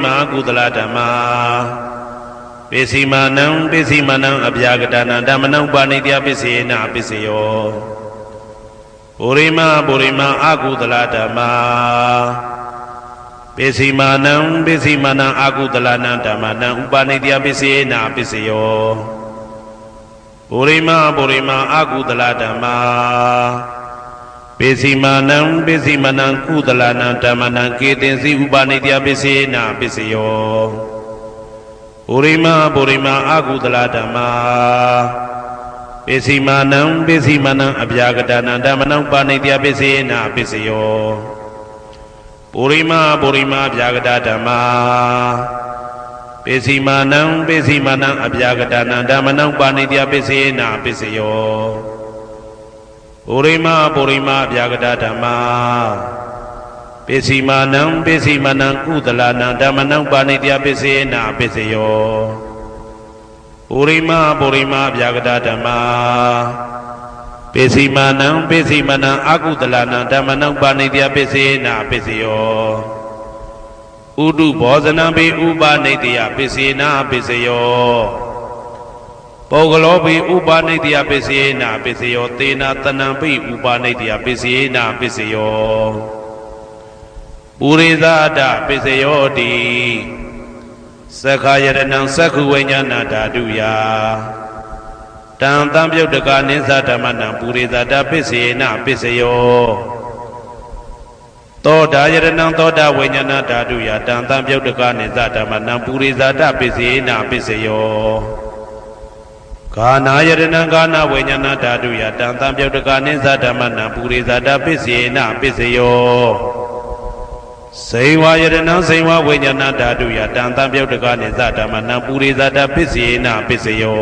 မာကုသလဓမ္မာပိစီမနံအဗျာဂဒနံဓမ္မနံဥပနိတယပိစေနပိစယောပုရိမာအာကုသလဓမ္မာပိစီမနံအာကုသလနံဓမ္မနံဥပနိတယပိစေနပိစယောပုရိမာအာကုသလဓမ္မာပိစီမနံကုသလနံဓမ္မနံကေတင်စီဥပနိတယပိစေနပိစယောပုရိမာအာကုသလဓမ္မာ ပိစီမာနံပိစီမာနံအပြာကတနံဓမ္မနံပါဏိတယပိစေနာပိစယောပုရိမပုရိမအပြာကတဓမ္မာပိစီမာနံပိစီမာနံအပြာကတနံဓမ္မနံပါဏိတယပိစေနာပိစယောပုရိမပုရိမအပြာကတဓမ္မာပိစီမာနံပိစီမာနံကုသလနံဓမ္မနံပါဏိတယပိစေနာပိစယောပုရိမပုရိမအပြာကတဓမ္မာပိစီမာနံပိစီမာနံအကုသလနံဓမ္မနံပါဏိတယပိစေနာပိစယောဥဒုဘောဇနံပိဥပနိတယပိစေနာပိစယောပုဂ္ဂလောပိဥပနိတယပိစေနာပိစယောသေနာတနံပိဥပနိတယပိစေနာပိစယောပုရိသဒပိစယောတိသက္ခာယရဏံသက္ခုဝိညာဏဓာတုယတံတံပြုတ်တကနိသဓမ္မနံပုရိသဒပိစေနာပိစယောသောတာယရဏံသောတာဝိညာဏဓာတုယတံတံပြုတ်တကနိသဓမ္မနံပုရိသဒပိစေနာပိစယောဂာနာယရဏံဂာနာဝိညာဏဓာတုယတံတံပြုတ်တကနိသဓမ္မနံပုရိသဒပိစေနာပိစယောစေဝယရဏံစေဝဝိညာဏဓာတုယတံတံပြုတ်တကနိသဓမ္မနံပုရိသဒပိစေနာပိစယော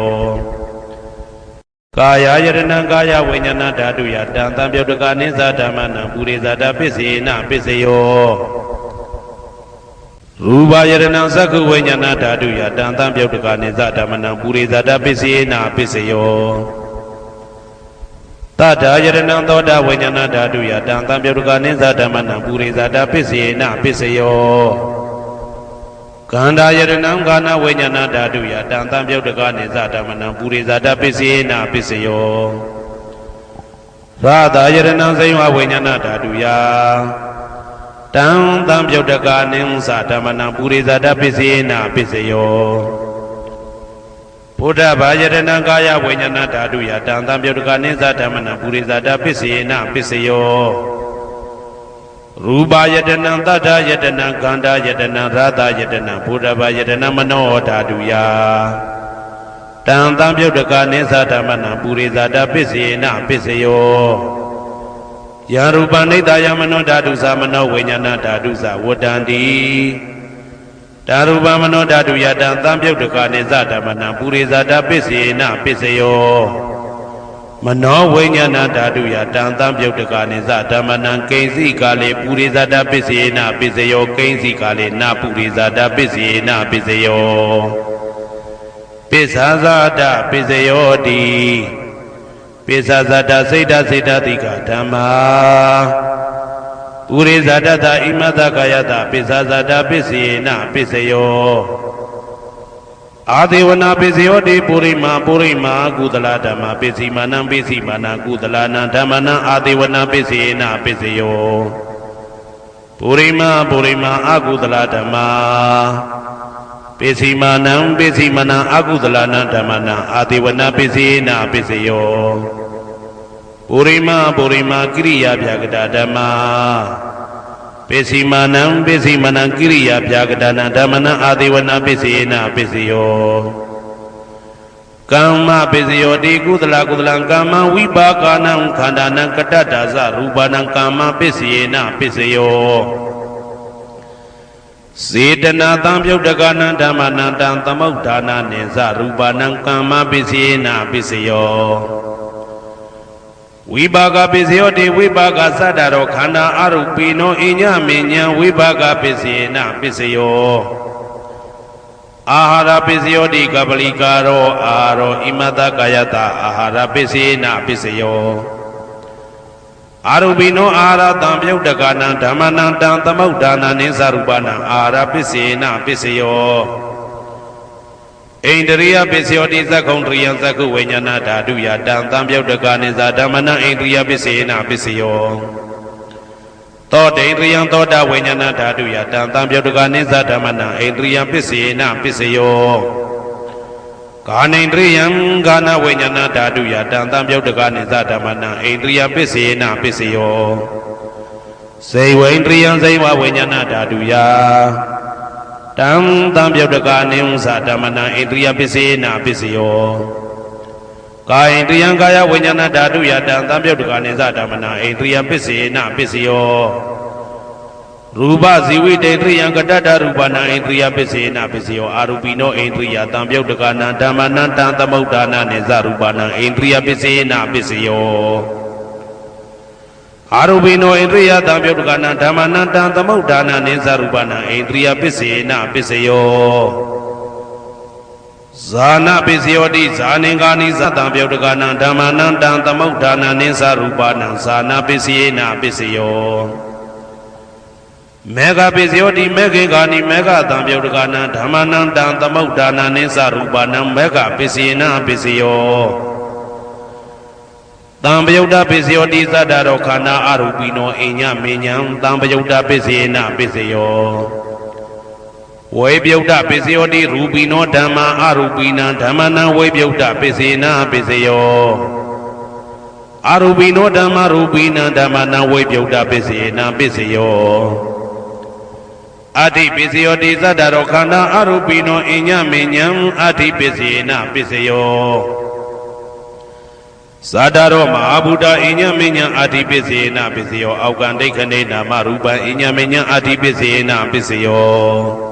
ကာယယရဏံကာယဝိညာဏဓာတုယတံတံပြုတ်တကနိသဓမ္မနံပုရိသဒပိစေနာပိစယောရူပယရဏံသက္ခုဝိညာဏဓာတုယတံတံပြုတ်တကနိသဓမ္မနံပုရိသဒပိစေနာပိစယောတထာယရဏံသောတာဝိညာဏဓာတုယတံတံပြုတ်တကနိသဓမ္မနံပုရိသဒပိစေနာပိစယောကန္တာယရဏံကာနဝိညာဏဓာတုယတံတံပြုတ်တကနိသဓမ္မနံပုရိသဒပိစေနာပိစယောရာသာယရဏံဇိဝဝိညာဏဓာတုယတံတံပြုတ်တကနိသဓမ္မနံပုရိသဒပိစေနာပိစယောဘုဒ္ဓဘာယရဏံကာယဝိညာဏဓာတုယတံတံပြုတ်တကနိသဓမ္မနံပုရိသဒပိစေနာပိစယောရူပယတနံတတ္ထယတနံကန္တာယတနံရာသယတနံဘုဒ္ဓဘာယတနံမနောဓာတုယတံတံပြုတ်တကနိသဓမ္မနံပုရိသဒပိစေနာပိစယောယရူပနိတယမနောဓာတုသမနောဝိညာဏဓာတုသဝတ္တန္တိဓာရူပမနောဓာတုယတံတံပြုတ်တကနိသဓမ္မနံပုရိသဒပိစေနာပိစယောမနောဝိညာဏဓာတုယတံတံပြုတ်တကနိသဓမ္မနံကိဉ္စီကာလေပုရိသဒပိစေနာပိစယောကိဉ္စီကာလေနပုရိသဒပိစေနာပိစယောပိစ္ဆာဇာတပိစယောတိပိစ္ဆာဇာတစိတ်တစိတ်တတိကဓမ္မာပုရိသဒတဣမတကာယတပိစ္ဆာဇာတပိစေနာပိစယောအာဒေဝနာပိစယောတိပုရိမာပုရိမာကုသလဓမ္မပိစီမာနံပိစီမာနံကုသလနံဓမ္မနံအာဒေဝနာပိစေနာပိစယောပုရိမာပုရိမာအကုသလဓမ္မပိစီမာနံပိစီမာနံအကုသလနံဓမ္မနံအာဒေဝနာပိစေနာပိစယောပုရိမာပုရိမာကိရိယာဗျာကတာဓမ္မပိစီမာနံပိစီမာနံကိရိယာဗျာကတာနံဓမ္မနံအာဒေဝနာပိစေနာပိစယောကမ္မပိစယောတိကုသလကုသလံကမ္မဝိပါကာနံခန္ဓာနံကတ္တဒါဇရူပနံကမ္မပိစေနာပိစယောစေတနာတံပြုတ်တကနံဓမ္မနံတံသမုဋ္ဌာနာနိသရူပနံကမ္မပိစေနာပိစယောဝိပါကပိစယောတိဝိပါကသတ္တရောခန္ဓာအရုပိနောအညမေညံဝိပါကပိစေနာပိစယောအာဟာရပိစယောတိကပလိကာရောအာရောဣမတကာယတအာဟာရပိစေနာပိစယောအာရုပိနောအာဟာရတံပြုတ်တကနံဓမ္မနံတံသမုဋ္ဌာနာနိသရူပနံအာဟာရပိစေနာပိစယောဣန္ဒရိယပိစယောတိသက္ကုံတရိယသက္ကုဝိညာဏဓာတုယတံတံပြုတ်တကနိသဓမ္မနံဣန္ဒရိယပိစေနာပိစယောသောတေန္ဒရိယသောတာဝိညာဏဓာတုယတံတံပြုတ်တကနိသဓမ္မနံဣန္ဒရိယပိစေနာပိစယောကာနိန္ဒရိယံကာနဝိညာဏဓာတုယတံတံပြုတ်တကနိသဓမ္မနံဣန္ဒရိယပိစေနာပိစယောစေဝိန္ဒရိယံစေဝဝိညာဏဓာတုယတံတံပြုတ်တကနိသဓမ္မနံဣန္ဒရိယပိစေနာပိစယော ကာယတယံကာယဝိညာဏဓာတုယတံသံပြုတ်တကနိသဓမ္မနာဣန္ဒြိယပစ္စေနပစ္စယောရူပဇီဝိတေတယံကတ္တရူပနာဣန္ဒြိယပစ္စေနပစ္စယောအာရူပိနောဣန္ဒြိယသံပြုတ်တကနာဓမ္မနာတံသမုဒ္ဒါနာနိသရူပနာဣန္ဒြိယပစ္စေနပစ္စယောအာရူပိနောဣန္ဒြိယသံပြုတ်တကနာဓမ္မနာတံသမုဒ္ဒါနာနိသရူပနာဣန္ဒြိယပစ္စေနပစ္စယောဇာနာပစ္စယောတိဇာနေကာနိသတံပြုတ်တကနာဓမ္မနာတံသမုဒ္ဒါနာနိသရူပနာဇာနာပစ္စယေနပစ္စယောမေဃပစ္စယောတိမေခေကာနိမေဃတံပြုတ်တကနာဓမ္မနာတံသမုဒ္ဒါနာနိသရူပနာမေဃပစ္စယေနပစ္စယောတံပယုတ်တပစ္စယောတိသတ္တရောခန္ဓာအရူပိနောအိညမေညံတံပယုတ်တပစ္စယေနပစ္စယောဝေပြုတ်တပစ္စယောတိရူပိနောဓမ္မာအရူပိနံဓမ္မနံဝေပြုတ်တပစ္စေနပစ္စယောအရူပိနောဓမ္မာရူပိနံဓမ္မနံဝေပြုတ်တပစ္စေနပစ္စယောအဋ္ဌိပစ္စယောတိသတ္တရောခန္ဓာအရူပိနောအိညမေညံအဋ္ဌိပစ္စေနပစ္စယောဇာတရောမဟာဗုဒ္ဓအိညမေညံအဋ္ဌိပစ္စေနပစ္စယောအောက်ကံဒိဋ္ဌနေနာမရူပံအိညမေညံအဋ္ဌိပစ္စေနပစ္စယော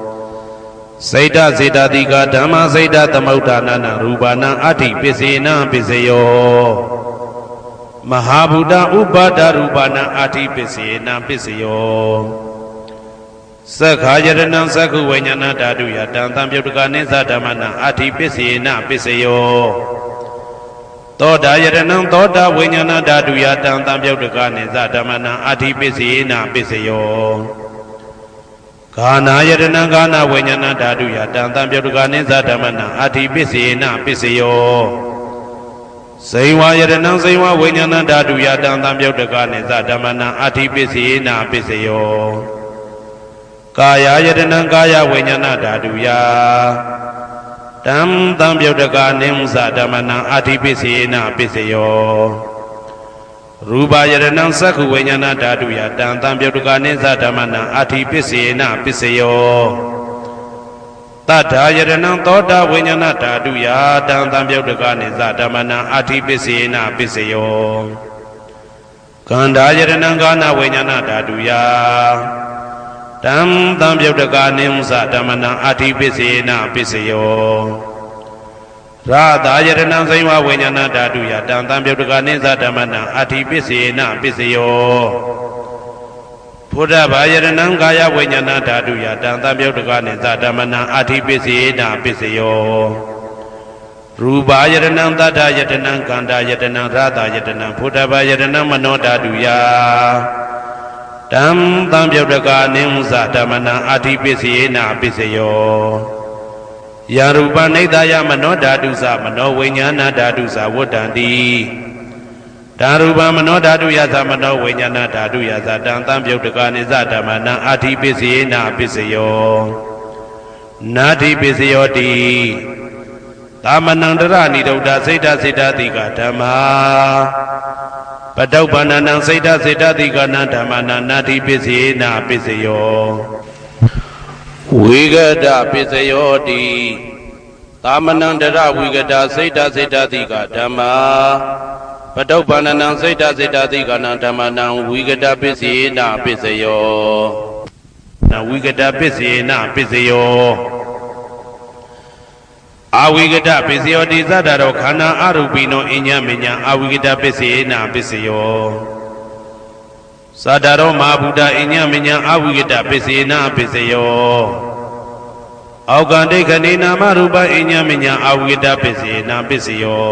စေတစေတတိကဓမ္မစေတသမုဒ္ဒါနနာရူပနာအဋ္ဌိပစ္စေနပစ္စယောမဟာဗုဒ္ဓဥပါဒရူပနာအဋ္ဌိပစ္စေနပစ္စယောသက္ခာယတနံသက္ခုဝိညာဏဓာတုယတံသံပြုတ်တကနိသဓမ္မနာအဋ္ဌိပစ္စေနပစ္စယောသောတာယတနံသောတာဝိညာဏဓာတုယတံသံပြုတ်တကနိသဓမ္မနာအဋ္ဌိပစ္စေနပစ္စယောဂာနာယတနံဂာနာဝိညာဏဓာတုယတံသံပြုတ်တကနိသဓမ္မနာအဋ္ဌိပစ္စေနပစ္စယောဇိဝယတနံဇိဝဝိညာဏဓာတုယတံသံပြုတ်တကနိသဓမ္မနာအဋ္ဌိပစ္စေနပစ္စယောကာယယတနံကာယဝိညာဏဓာတုယတံသံပြုတ်တကနိသဓမ္မနာအဋ္ဌိပစ္စေနပစ္စယောရူပယတနံသက္ခုဝိညာဏဓာတုယတံသံပြုတ်တကနိသဓမ္မနာအဋ္ဌိပစ္စေနပစ္စယောတတ္ထာယတနံသောတာဝိညာဏဓာတုယတံသံပြုတ်တကနိသဓမ္မနာအဋ္ဌိပစ္စေနပစ္စယောကန္ဓာယတနံကာနဝိညာဏဓာတုယတံသံပြုတ်တကနိသဓမ္မနာအဋ္ဌိပစ္စေနပစ္စယောရာသာယတနံဇိဝဝိညာဏဓာတုယတံသံပြုတ်တကနိသဓမ္မနာအဋ္ဌိပစ္စေနပစ္စယောဘုဒ္ဓဘာယတနံကာယဝိညာဏဓာတုယတံသံပြုတ်တကနိသဓမ္မနာအဋ္ဌိပစ္စေနပစ္စယောရူပယတနံသတ္တယတနံကန္တာယတနံရာသာယတနံဘုဒ္ဓဘာယတနံမနောဓာတုယတံသံပြုတ်တကနိသဓမ္မနာအဋ္ဌိပစ္စေနပစ္စယောယာရူပနိဒာယမနောဓာတုသမနောဝိညာဏဓာတုသဝတ္တံတိဓာရူပမနောဓာတုယသမနောဝိညာဏဓာတုယသတံသံပြုတ်တကနိသဓမ္မနာအဋ္ဌိပစ္စေနပစ္စယောနာတိပစ္စယောတိသာမဏံတရဏိဒုဒ္ဓစိတ်တစိတ္တတိကဓမ္မာပတုပ္ပန္နံစိတ်တစိတ္တတိကနံဓမ္မနာနာတိပစ္စေနပစ္စယောဝိဂဒပစ္စယောတိသာမဏံတရဝိဂဒစိတ်တစိတ္တတိကဓမ္မာပတုပ္ပန္နံစိတ်တစိတ္တတိကနံဓမ္မနံဝိဂဒပစ္စေနပစ္စယောနဝိဂဒပစ္စေနပစ္စယောအဝိဂဒပစ္စယောတိသတ္တရောခန္ဓာအရူပိနောအညမညာအဝိဂဒပစ္စေနပစ္စယောသတ္တရောမဟာဗုဒ္ဓအညမညာအဝိဂဒပစ္စေနပစ္စယောအောက်ကံဒိဋ္ဌနေနာမရူပအညမညာအဝိဂဒပစ္စေနပစ္စယော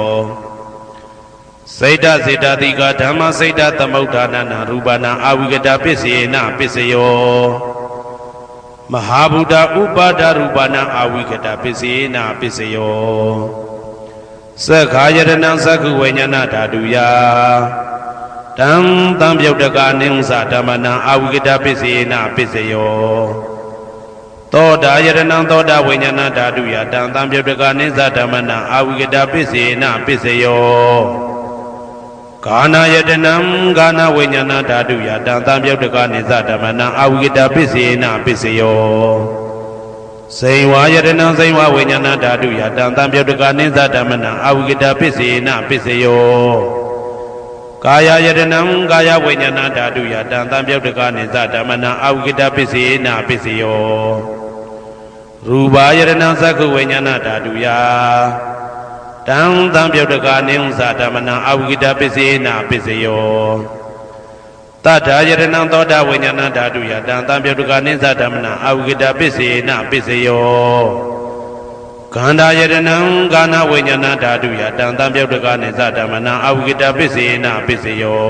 စေတစေတတိကဓမ္မစေတသမုဋ္ဌာနနာရူပနာအဝိဂဒပစ္စေနပစ္စယောမဟာဗုဒ္ဓဥပါဒရူပနာအဝိကတပစ္စေနပစ္စယောသက္ခာယတနံသက္ခုဝိညာဏဓာတုယတံသံပြုတ်တကနိသဓမ္မနာအဝိကတပစ္စေနပစ္စယောသောတာယတနံသောတာဝိညာဏဓာတုယတံသံပြုတ်တကနိသဓမ္မနာအဝိကတပစ္စေနပစ္စယောဂာနာယတနံဂာနာဝိညာဏဓာတုယတံသံပြုတ်တကနိသဓမ္မနာအဝိကတပစ္စေနပစ္စယော စိန်ဝါယတနံစိန်ဝါဝိညာဏဓာတုယတံတံပြုတ်တကနိသဓမ္မနံအဝိကတပစ္စေနပစ္စယောကာယယတနံကာယဝိညာဏဓာတုယတံတံပြုတ်တကနိသဓမ္မနံအဝိကတပစ္စေနပစ္စယောရူပယတနံသက္ခုဝိညာဏဓာတုယတံတံပြုတ်တကနိသဓမ္မနံအဝိကတပစ္စေနပစ္စယောတထာယတနံသောတာဝိညာဏဓာတုယတံတံပြုတ်တကနိသဓမ္မနံအဝိကတပစ္စေနပစ္စယောခန္ဓာယတနံကာဏဝိညာဏဓာတုယတံတံပြုတ်တကနိသဓမ္မနံအဝိကတပစ္စေနပစ္စယော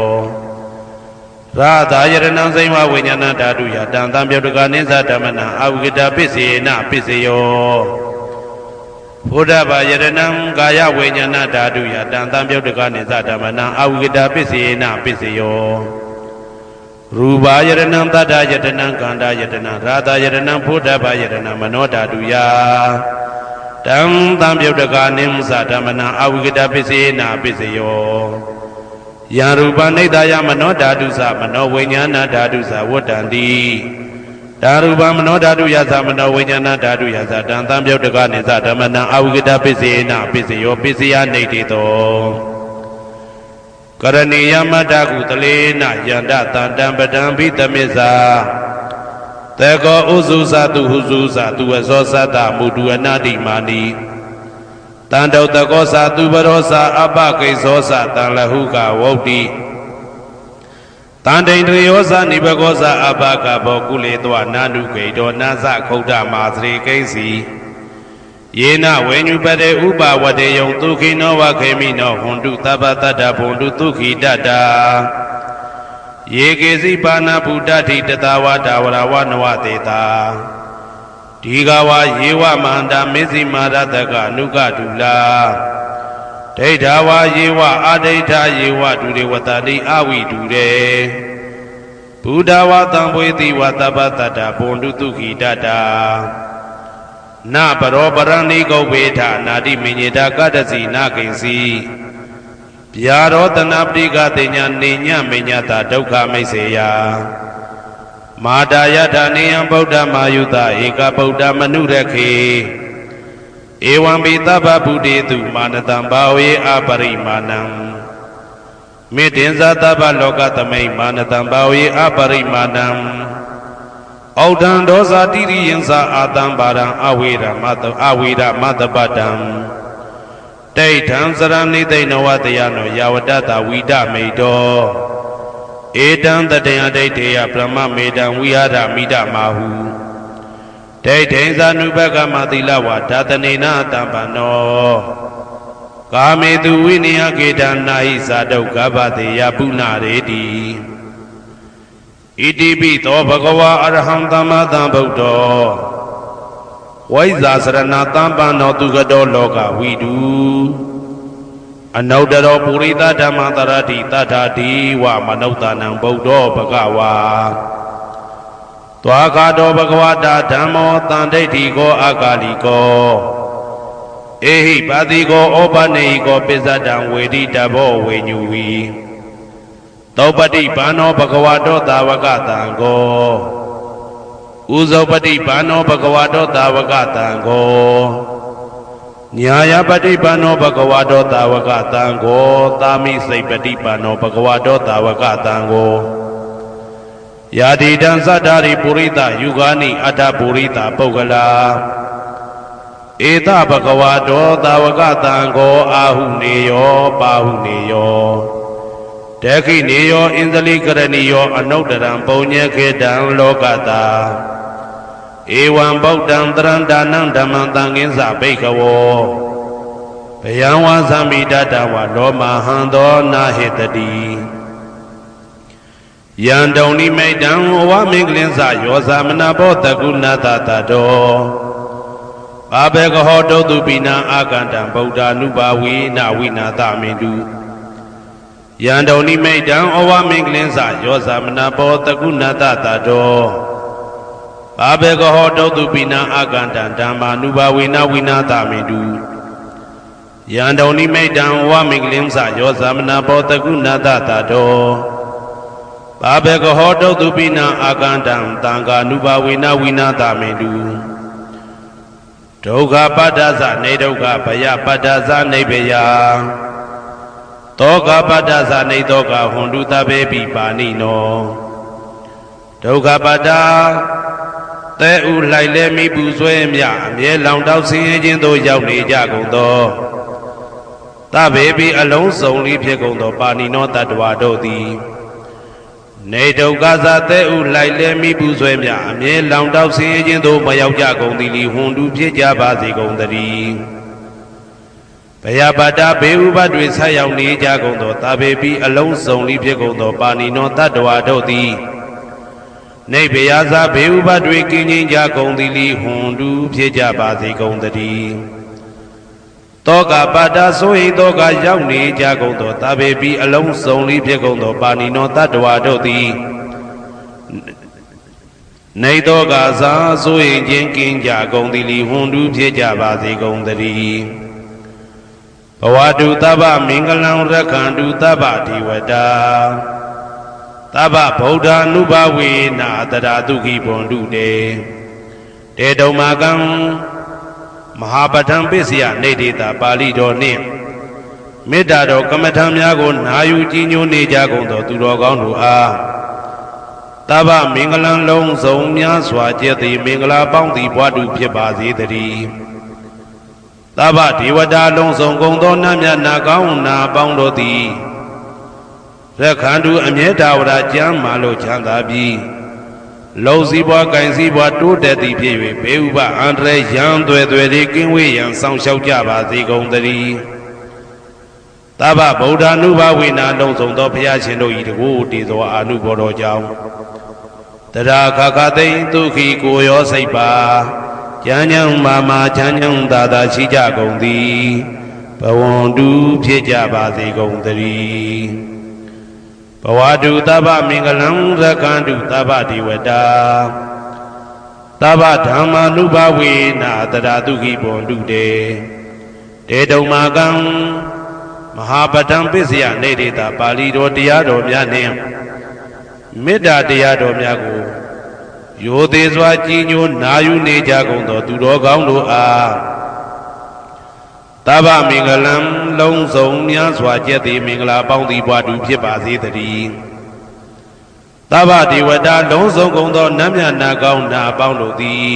ရာသာယတနံစိမ္မာဝိညာဏဓာတုယတံတံပြုတ်တကနိသဓမ္မနံအဝိကတပစ္စေနပစ္စယောဘုဒ္ဓဘာယတနံကာယဝိညာဏဓာတုယတံတံပြုတ်တကနိသဓမ္မနံအဝိကတပစ္စေနပစ္စယောရူပယတနံတတ္တယတနံကန္တာယတနံရာသယတနံဘုဒ္ဓဘာယတနံမနောဓာတုယတံတံပြုတ်တကနိသဓမ္မနံအဝိကတပစ္စေနပစ္စယောယံရူပနိဒာယမနောဓာတုသမနောဝိညာဏဓာတုသဝတ္တံတိဓာရူပမနောဓာတုယသမနောဝိညာဏဓာတုယသတံတံပြုတ်တကနိသဓမ္မနံအဝိကတပစ္စေနပစ္စယောပစ္စယနေတိတောကရဏီယမတ္တကုတလေနယန္တတန္တံပဒံဘိတမစ္ဆာတေကောဥစုသတုဟုစုသတုဝဇောသတ္တမုတုအနာတိမာနိတန္တုတကောသတုပရောသအပကိသောသတံလဟုကဝုတ်တိတန္တိန်တယောသနိဘကောသအပကဘောကုလေတောနာနုဂိတောနာသခုဒ္ဓမာသရေကိဉ္စီယေနဝေညုပတေဥပဝတေယံဒုခိနောဝခေမိနောဟွန်တုသဗ္ဗတတ္တဘွန်တုဒုခိတတ္တာယေကေစီပါဏဗုဒ္ဓတိတတဝတာဝရဝနဝတေတာဒီဃဝယေဝမန္တာမေဇိမာရတကအနုကတုလာဒိဋ္ဌာဝယေဝအာဒိဋ္ဌာယေဝဒုရေဝတတိအဝိဒုရေဘုဒ္ဓဝတံဘွေတိဝသဗ္ဗတတ္တဘွန်တုဒုခိတတ္တာနပရောပရဏိကုဗ္ဗေထနာတိမညေတာကတ္တစီနာကိဉ္စီဗျာရောတနာပတိကတိညာနေညမညတာဒုက္ခမိတ်စေယမာတာယထာနေယံဗုဒ္ဓမာယုတဧကဗုဒ္ဓမနုရခေဧဝံပိသဗ္ဗဗုတေတုမာနတံဘာဝေအပရိမာဏံမေတ္တင်ဇာသဗ္ဗလောကသမိမာနတံဘာဝေအပရိမာဏံဩဒံဒောဇာတိရိယံသာအာတံဘာရံအဝေရမတပတံဒိဋ္ဌံစရဏိသိဏဝတယနောယာဝတ္တဝိဒမိတောဧတံတတယဒိဋ္ဌေယပရမမေတံဝိဟာရမိဒမာဟုဒိဋ္ဌိဇာနုဘကမသီလဝါဓာတနေနတံပနောကာမေတုဝိနယကေတနာဟိသာဒုက္ခပတေယပုဏ္ဏရေတိဣတိပိသောဘဂဝါအရဟံသမ္မာသမ္ဗုဒ္ဓောဝိဇာစရဏတံပန္နောသူကတောလောကဝိတုအနုတ္တရောပုရိသဓမ္မတရတိတထာတိဝမနုဿာနံဗုဒ္ဓောဘဂဝါသွားခါတောဘဂဝတာဓမ္မောတန်ဒိဋ္ဌိကောအကာလိကောဧဟိပါတိကောဩပနေဟိကောပိစ္ဆဒံဝေတိတဘောဝေညူဝီသောပတိဘာနောဘဂဝတောသာဝကတံကောဥဇောပတိဘာနောဘဂဝတောသာဝကတံကောညာယပတိဘာနောဘဂဝတောသာဝကတံကောသာမိစိတ်ပတိဘာနောဘဂဝတောသာဝကတံကောယာတိတံသတ္တာရိပုရိသယုဂာနိအတ္တပုရိသပုဂ္ဂလာဧတဘဂဝတောသာဝကတံကောအာဟုနေယောပါဟုနေယောတေခိနေယောဣန္ဒလိကရဏီယောအနုတ္တရံပုံညေခေတံလောကတာဧဝံဗုဒ္ဓံတရံဒါနံဓမ္မံသံဃင်းစဘိက္ခဝောဘယံဝါသမိတတဝလောမဟံသောနာဟေတတိယံတုံနိမိတံဝမင်္ဂလင်းစယောဇာမနာဘောတကုဏတတတောဘာဘေကဟောတုတုပိနံအာကန္တံဗုဒ္ဓ ानु ဘာဝေနဝိနာသမင်တုယံတုံနိမိတံဩဝမင်္ဂလင်းစယောဇာမနာဘောတကုဏတတတောဘာဘေကဟောတုတုပိနံအာကန္တံဓမ္မာနုဘာဝေနဝိနာသမင်တုယံတုံနိမိတံဩဝမင်္ဂလင်းစယောဇာမနာဘောတကုဏတတတောဘာဘေကဟောတုတုပိနံအာကန္တံသံဃာနုဘာဝေနဝိနာသမင်တု ဒုက္ခပတ္တသနေဒုက္ခဘယပတ္တသနေဘယတောကပတ္တသနေတောကဟွန်တုတဘေပိပါဏိနောဒုက္ခပတ္တသဲဥလိုက်လဲမိပူဆွဲမြအမြဲလောင်တောက်ဆင်းရဲခြင်းသို့ရောက်နေကြကုန်သောတဘေပိအလုံးစုံလေးဖြစ်ကုန်သောပါဏိနောတတ္တဝါတို့သည်နေဒုက္ခသသဲဥလိုက်လဲမိပူဆွဲမြအမြဲလောင်တောက်ဆင်းရဲခြင်းသို့မရောက်ကြကုန်သည်လီဟွန်တုဖြစ်ကြပါစေကုန်သတည်းဘယပါတဘေဥပတွေဆက်ရောက်နေကြကုန်သောတဘေပိအလုံးစုံလေးဖြစ်ကုန်သောပါဏိနောတတ္တဝါတို့သည်နေဘယသာဘေဥပတွေကင်းခြင်းကြကုန်သည်လီဟွန်တုဖြစ်ကြပါစေကုန်သတည်းတောကပတ္တဆိုဟိတောကရောက်နေကြကုန်သောတဘေပိအလုံးစုံလေးဖြစ်ကုန်သောပါဏိနောတတ္တဝါတို့သည်နေတောကသာဆိုဟိခြင်းကင်းကြကုန်သည်လီဟွန်တုဖြစ်ကြပါစေကုန်သတည်းဘဝတုတဗ္ဗမင်္ဂလံရက္ခန္တုတဗ္ဗဒေဝတာတဗ္ဗဗုဒ္ဓ ानु ဘဝေနာတရာတုခိဘွန်တုတေတေတုံမာကံမဟာပဋ္ဌံပစ္စယနေတေတာပါဠိတော်နှင့်မေတ္တာတော်ကမ္မထံများကိုနာယူကြည်ညိုနေကြကုန်သောသူတော်ကောင်းတို့အားတဗ္ဗမင်္ဂလံလုံးစုံများစွာကျက်သည်မင်္ဂလာပေါင်းသည်ဘွားတုဖြစ်ပါစေတည်းတဗ္ဗဒေဝတာလုံးစုံကုန်သောနတ်မြတ်နာကောင်းနာပေါင်းတို့သည်ရက္ခန္တုအမြဲတာဝရကျမ်းမာလို့ချမ်းသာပြီးလုံစည်းပွားကင်စည်းပွားတိုးတက်သည်ဖြစ်၍ဘေဥပအန္တရာယ်ရန်သွဲသွဲတွေကင်းဝေးရန်ဆောင်လျှောက်ကြပါစေကုန်သတည်းတဗ္ဗဗုဒ္ဓ ानु ဘဝေနာလုံးစုံသောဘုရားရှင်တို့၏တကူတည်သောအာနုဘော်တော်ကြောင့်တရာခခသိမ့်ဒုက္ခိကိုရောစိတ်ပါကျမ်းချမ်းမာမာချမ်းချမ်းသာသာရှိကြကုန်သည်ဘဝန္တုဖြစ်ကြပါစေကုန်သတည်းဘဝတုတဗ္ဗမင်္ဂလံရက္ခန္တုတဗ္ဗဒေဝတာတဗ္ဗဓမ္မာနုဘဝေနာတရာတုခိဘွန်တုတေတေတုံမာကံမဟာပဋ္ဌံပစ္စယနေတေတာပါဠိတော်တရားတော်များနှင့်မေတ္တာတရားတော်များကိုရိုသေစွာကြည်ညိုနာယူနေကြကုန်သောသူတော်ကောင်းတို့အားတဗ္ဗမင်္ဂလံလုံးစုံများစွာကျက်သည်မင်္ဂလာပေါင်းသည်ဘွားတုဖြစ်ပါစေတည်းတဗ္ဗဒေဝတာလုံးစုံကုန်သောနတ်မြတ်နာကောင်းနာပေါင်းတို့သည်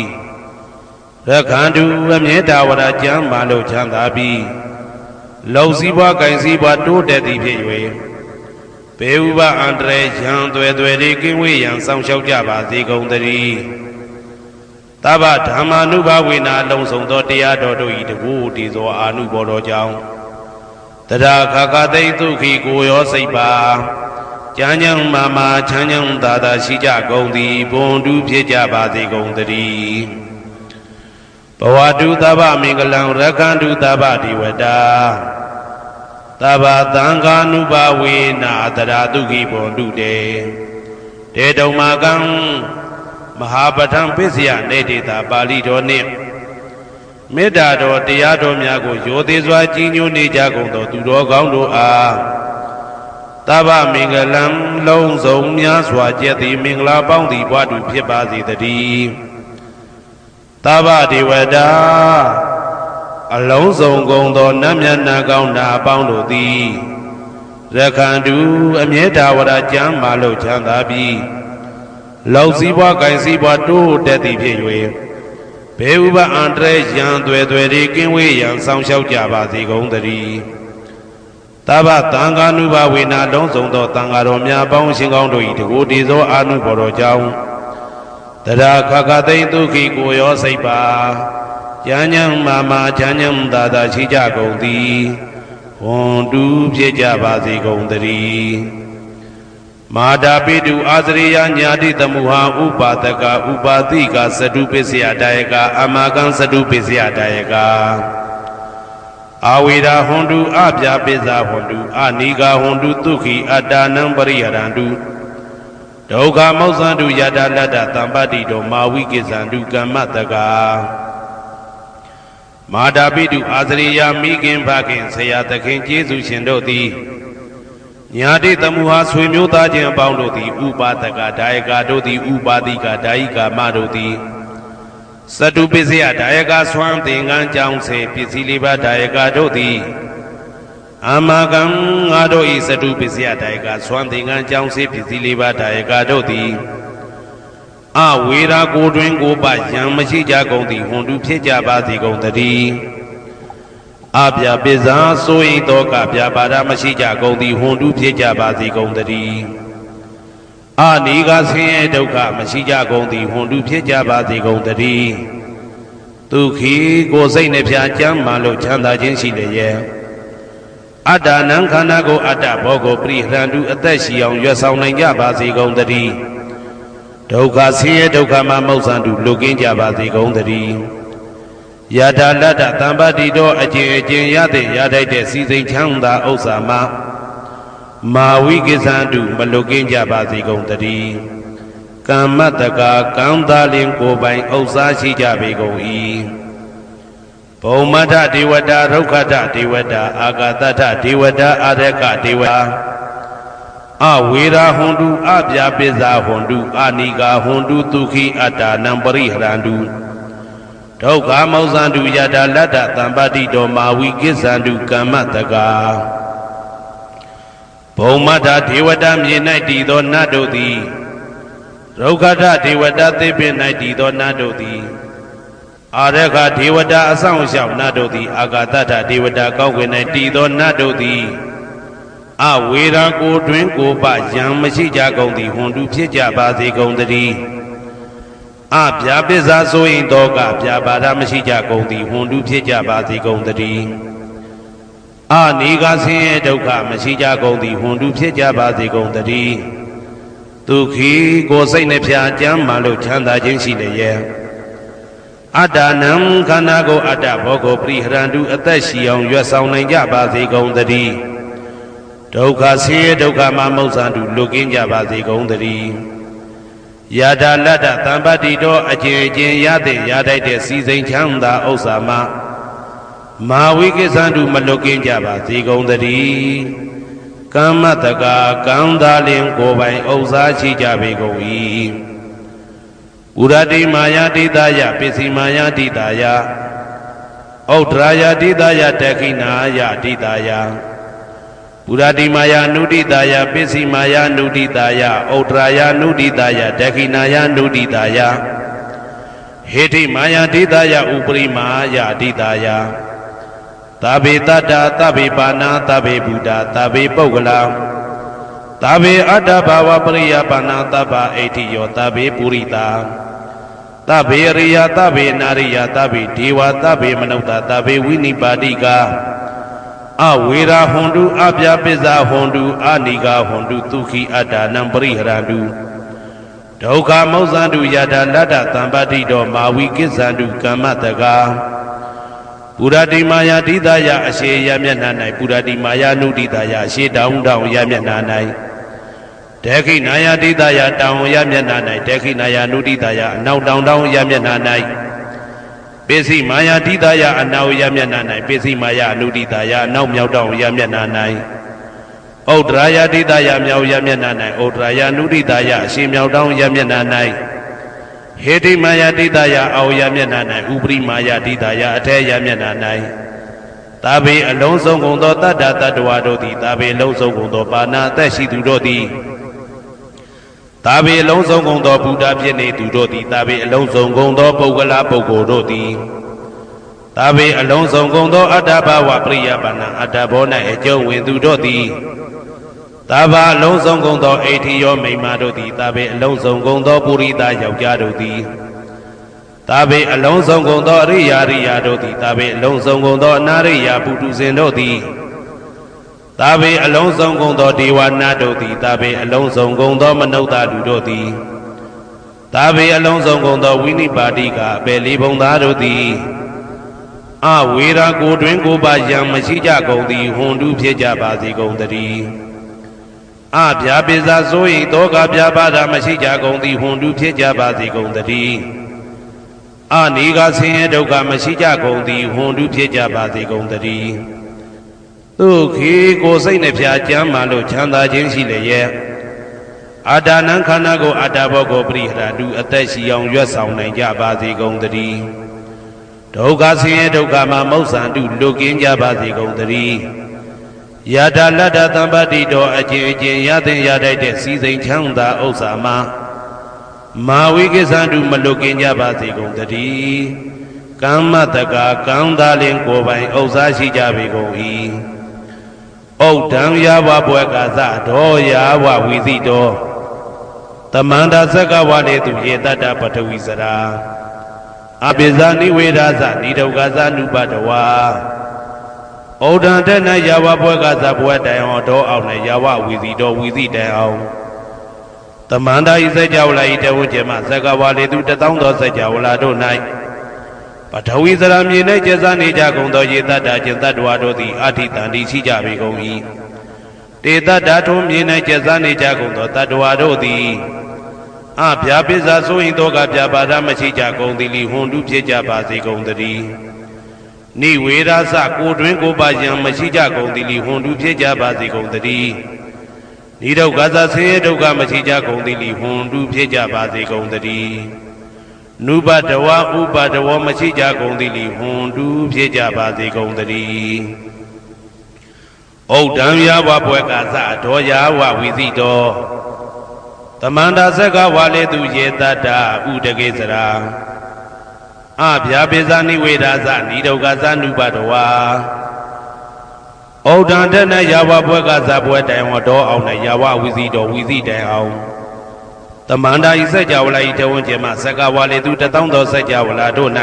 ရက္ခန္တုအမြဲတာဝရကျမ်းမာလို့ချမ်းသာပြီးလုံစည်းပွားကင်စည်းပွားတိုးတက်သည်ဖြစ်၍ဘေဥပအန္တရာယ်ရန်သွဲသွဲတွေကင်းဝေးရန်ဆောင်လျှောက်ကြပါစေကုန်သတည်းတဗ္ဗဓမ္မာနုဘဝေနာလုံးစုံသောတရားတော်တို့၏တကူတည်သောအာနုဘော်တော်ကြောင့်တရာခခသိမ့်ဒုက္ခိကိုရောစိတ်ပါကျမ်းချမ်းမာမာချမ်းချမ်းသာသာရှိကြကုန်သည်ဘွန်တုဖြစ်ကြပါစေကုန်သတည်းဘဝတုတဗ္ဗမင်္ဂလံရက္ခန္တုတဗ္ဗဒေဝတာတဗ္ဗသံဃာနုဘဝေနာတရာတုခိဘွန်တုတေတေတုံမာကံမဟာပဋ္ဌံပစ္စယနေတေတာပါဠိတော်နှင့်မေတ္တာတော်တရားတော်များကိုရိုသေစွာကြည်ညိုနေကြကုန်သောသူတော်ကောင်းတို့အားတဗ္ဗမင်္ဂလံလုံးစုံများစွာကျက်သည်မင်္ဂလာပေါင်းသည်ဘွားတုဖြစ်ပါစေတည်းတဗ္ဗဒေဝတာအလုံးစုံကုန်သောနတ်မြတ်နာကောင်းနာပေါင်းတို့သည်ရက္ခန္တုအမြဲတာဝရကျမ်းမာလို့ချမ်းသာပြီးလုံစည်းပွားကင်စည်းပွားတိုးတက်သည်ဖြစ်၍ဘေဥပအန္တရာယ်ရန်သွဲသွဲတွေကင်းဝေးရန်ဆောင်လျှောက်ကြပါစေကုန်သတည်းတဗ္ဗသံဃာနုဘဝေနာလုံးစုံသောသံဃာတော်များပေါင်းရှင်ကောင်းတို့၏တကူတည်သောအာနုဘော်တော်ကြောင့်တရာခခသိမ့်ဒုက္ခိကိုရောစိတ်ပါကျမ်းချမ်းမာမာချမ်းချမ်းသာသာရှိကြကုန်သည်ဝွန်တုဖြစ်ကြပါစေကုန်သတည်းမာတာပိတုအာသရိယညာတိတမုဟာဥပါဒကဥပါတိကသတုပစ္စယတာယကအမကံသတုပစ္စယတာယကအာဝေရာဟွန်တုအပြာပိဇာဟွန်တုအနိဂါဟွန်တုဒုက္ခိအတ္တနံပရိယရန္တုဒုက္ခမောဇ္ဇန္တုယတာလတ္တတံပတ္တိတောမာဝိကိဇန္တုကမ္မတကမာတာပိတုအာသရိယမိခင်ဖခင်ဆရာသခင်ကျေးဇူးရှင်တို့သည်ညာတိတမုဟာဆွေမျိုးသားချင်းအပေါင်းတို့သည်ဥပါဒကဒါယကတို့သည်ဥပါတိကဒါယိကာမတို့သည် စတုပစ္စယဒါယကဆွမ်းသင်္ကန်းကြောင်းစေပစ္စည်းလေးပါးဒါယကတို့သည်အာမကံငါတို့ဤစတုပစ္စယဒါယကဆွမ်းသင်္ကန်းကြောင်းစေပစ္စည်းလေးပါးဒါယကတို့သည်အဝေရာကိုတွင်ကိုပယံမရှိကြကုန်သည်ဟွန်တုဖြစ်ကြပါစေကုန်တည်းအပြပိဇာဆိုရင်တော့ကပြပါဒမရှိကြကုန်သည်ဟွန်တုဖြစ်ကြပါစေကုန်တည်းအာနိကဆင်းရဲဒုက္ခမရှိကြကုန်သည်ဟွန်တုဖြစ်ကြပါစေကုန်တည်းဒုက္ခိကိုယ်စိတ်နှပြကျမ်းမာလို့ချမ်းသာခြင်းရှိလျက်အတ္တနံခန္ဓာကိုအတ္တဘောကိုပရိဟရန္တုအသက်ရှိအောင်ရွတ်ဆောင်နိုင်ကြပါစေကုန်တည်းဒုက္ခဆင်းရဲဒုက္ခမှာမௌဆန္တုလွတ်ကင်းကြပါစေကုန်တည်းယထာလတ္တသံပါတိတော်အကျင့်အကျင့်ရတဲ့ရထိုက်တဲ့စီစိန်ချမ်းသာဥစ္စာမှာမာဝိကိသန္တုမလွတ်ကင်းကြပါစေကုန်တည်းကမ္မတကာကံသာလင်ကိုယ်ပိုင်ဥစ္စာရှိကြပေကုန်၏ဘုံမထဒေဝတာရုက္ခထဒေဝတာအာဂတထဒေဝတာအာရကဒေဝတာအဝေရာဟွန်တုအပြာပိဇာဟွန်တုအာနိကာဟွန်တုဒုက္ခိအတ္တနံပရိဟရန္တုဒုက္ခမောဇန္တုယတာလတ္တသံပါတိတော်မာဝိကိသန္တုကမ္မတကာဘုံမထဒေဝတာမြေ၌တည်သောနတ်တို့သည်ရုက္ခထဒေဝတာသေပင်၌တည်သောနတ်တို့သည်အာရခဒေဝတာအဆောင်ရှောက်နတ်တို့သည်အာဂတထဒေဝတာကောက်ွယ်၌တည်သောနတ်တို့သည်အဝေရာကိုတွင်ကိုပယံမရှိကြကုန်သည်ဟွန်တုဖြစ်ကြပါစေကုန်တည်းအပြာပိဇာဆိုရင်တော့ကပြာပါဒမရှိကြကုန်သည်ဟွန်တုဖြစ်ကြပါစေကုန်တည်းအနိကဆင်းရဲဒုက္ခမရှိကြကုန်သည်ဟွန်တုဖြစ်ကြပါစေကုန်တည်းဒုက္ခိကိုယ်စိတ်နှပြကျမ်းမာလို့ချမ်းသာခြင်းရှိလျက်အတ္တနံခန္ဓာကိုအတ္တဘောကိုပရိဟရန္တုအသက်ရှိအောင်ရွတ်ဆောင်နိုင်ကြပါစေကုန်တည်းဒုက္ခဆင်းရဲဒုက္ခမှာမௌဆန္တုလွတ်ကင်းကြပါစေကုန်တည်းယထာလတ္တသံပါတိတော်အကျင့်အကျင့်ရတဲ့ရထိုက်တဲ့စီစိန်ချမ်းသာဥစ္စာမှာမာဝိကိသန္တုမလွတ်ကင်းကြပါစေကုန်တည်းကမ္မတကာကံသာလင်ကိုယ်ပိုင်ဥစ္စာရှိကြပေကုန်၏ဥရတိမာယာတိတယပစ္စည်းမာယာတိတယဩဒရာယတိတယတခိနာယတိတယပုရတိမာယာနုတိတာယပစ္စည်းမာယာနုတိတာယဩဒရာယနုတိတာယဒခိနာယနုတိတာယဟေတိမာယာတိတာယဥပရိမာယာတိတာယသဗ္ဗေတတ္တသဗ္ဗေပါဏာသဗ္ဗေဘုဒ္ဓသဗ္ဗေပုဂ္ဂလာသဗ္ဗေအတ္တဘာဝပရိယပါဏာသဗ္ဗအိဋ္ဌိယောသဗ္ဗေပုရိတာသဗ္ဗေရိယသဗ္ဗေနာရိယသဗ္ဗေဒေဝသဗ္ဗေမနုဿသဗ္ဗေဝိနိပါတိကအဝေရာဟွန်တုအပြာပိဇာဟွန်တုအာနိကာဟွန်တုဒုက္ခိအတ္တနံပရိဟရန္တုဒုက္ခမောဇန္တုယထာလတ္တသံပါတိတော်မာဝိကိသန္တုကမ္မတကာပုရတိမာယာတိတယအရှိယမျက်နှာ၌ပုရတိမာယာနုတိတယအရှိတောင်တောင်ယမျက်နှာ၌ဒေခိနာယာတိတယတောင်ယမျက်နှာ၌ဒေခိနာယာနုတိတယအနောက်တောင်တောင်ယမျက်နှာ၌ပစ္စည်းမာယာတိတယအနောက်ယမျက်နှာ၌ပစ္စည်းမာယာနုတိတယအနောက်မြောက်တောင်ယမျက်နှာ၌ဩဒရာယတိတယမြောက်ယမျက်နှာ၌ဩဒရာယနုတိတယအရှိမြောက်တောင်ယမျက်နှာ၌ဟေတိမာယာတိတယအောက်ယမျက်နှာ၌ဥပရိမာယာတိတယအထက်ယမျက်နှာ၌သာဘေအလုံးစုံကုန်သောတတ္တတ္တဝါတို့သည်သာဘေအလုံးစုံကုန်သောပါဏာအသက်ရှိသူတို့သည်သာဘေအလုံးစုံကုန်သောဘုဒ္ဓဖြစ်နေသူတို့သည်သာဘေအလုံးစုံကုန်သောပုဂ္ဂလာပုဂ္ဂိုလ်တို့သည်သာဘေအလုံးစုံကုန်သောအတ္တဘာဝပရိယပါဏာအတ္တဘော၌အကျုံးဝင်သူတို့သည်သာဘာအလုံးစုံကုန်သောအိဋ္ဌိယောမိမ္မာတို့သည်သာဘေအလုံးစုံကုန်သောပုရိသယောက်ျားတို့သည်သာဘေအလုံးစုံကုန်သောအရိယာရိယာတို့သည်သာဘေအလုံးစုံကုန်သောအနာရိယာပုထုဇဉ်တို့သည်သာဘေအလုံးစုံကုန်သောဒေဝနာတို့သည်သာဘေအလုံးစုံကုန်သောမနုဿလူတို့သည်သာဘေအလုံးစုံကုန်သောဝိနိပါတိကအပေလေးဘုံသားတို့သည်အဝေရာကိုတွင်ကိုပါယံမရှိကြကုန်သည်ဟွန်တုဖြစ်ကြပါစေကုန်တည်းအပြာပိဇာဆိုရင်တောကပြာပါဒမရှိကြကုန်သည်ဟွန်တုဖြစ်ကြပါစေကုန်တည်းအနိကဆင်းရဲဒုက္ခမရှိကြကုန်သည်ဟွန်တုဖြစ်ကြပါစေကုန်တည်းဒုက္ခိကိုယ်စိတ်နှပြကျမ်းမာလို့ချမ်းသာခြင်းရှိလျက် အာဒါနံခန္ဓာကိုအာတာဘောကိုပရိဟရတုအသက်ရှိအောင်ရွတ်ဆောင်နိုင်ကြပါစေကုန်သတည်းဒုက္ခဆင်းရဲဒုက္ခမှာမௌဆန္တုလွတ်ကင်းကြပါစေကုန်သတည်းယတာလတ္တသံပတိတော်အကျင့်အကျင့်ရသင်ရတတ်တဲ့စီစိန်ချမ်းသာဥစ္စာမှာမာဝိကိသန္တုမလွတ်ကင်းကြပါစေကုန်သတည်းကမ္မတကာကံသာလင်ကိုယ်ပိုင်ဥစ္စာရှိကြပေကုန်၏ဩဒံယာဝဘွယ်ကာသဒောယာဝဝီသိတော်သမန္တာသက္ကဝါလေသူယေတတ္တပထဝီစရာအပိဇာနိဝေဒာသနိဒုက္ခသနုပတဝါဩဒံတဲ့၌ယာဝဘွယ်ကာသဘွယ်တိုင်အောင်တော်အောင်၌ယာဝဝီသိတော်ဝီသိတိုင်အောင်သမန္တာဤစကြဝဠာဤတဝကျမသက္ကဝါလေသူတသောသောစကြဝဠာတို့၌ပထဝီစရာမြေ၌ကျဇာနေကြကုန်သောယေတ္တကျင်တ္တဝါတို့သည်အာထိတန်တိရှိကြပေကုန်၏တေတ္တထုံးမြေ၌ကျဇာနေကြကုန်သောတတ္တဝါတို့သည်အဗျာပိဇာဆိုရင်တော့ကဗျာပါဒမရှိကြကုန်သည်လီဟွန်တုဖြစ်ကြပါစေကုန်သတည်းနိဝေရသကိုတွင်ကိုပါယံမရှိကြကုန်သည်လီဟွန်တုဖြစ်ကြပါစေကုန်သတည်းနိဒုက္ခသဆင်းရဲဒုက္ခမရှိကြကုန်သည်လီဟွန်တုဖြစ်ကြပါစေကုန်သတည်းနုပတဝဥပတဝမရှိကြကုန်သည်လီဟွန်တုဖြစ်ကြပါစေကုန်သတည်းဩဒံယာဝဘွယ်ကာသဒောယာဝဝီသိတော်သမန္တာသက္ကဝါလေသူယေတတ္တဥဒကေစရာအဗျာပိဇာနိဝေဒာသနိဒုက္ခသနုပတဝါဩဒံတနယာဝဘွယ်ကာသဘွယ်တိုင်ဝတော်အောင်၌ယာဝဝီသိတော်ဝီသိတိုင်အောင်သမန္တာဤစကြဝဠာဤတဝန်းကျမသက္ကဝါလေသူတသောသောစကြဝဠာတို့၌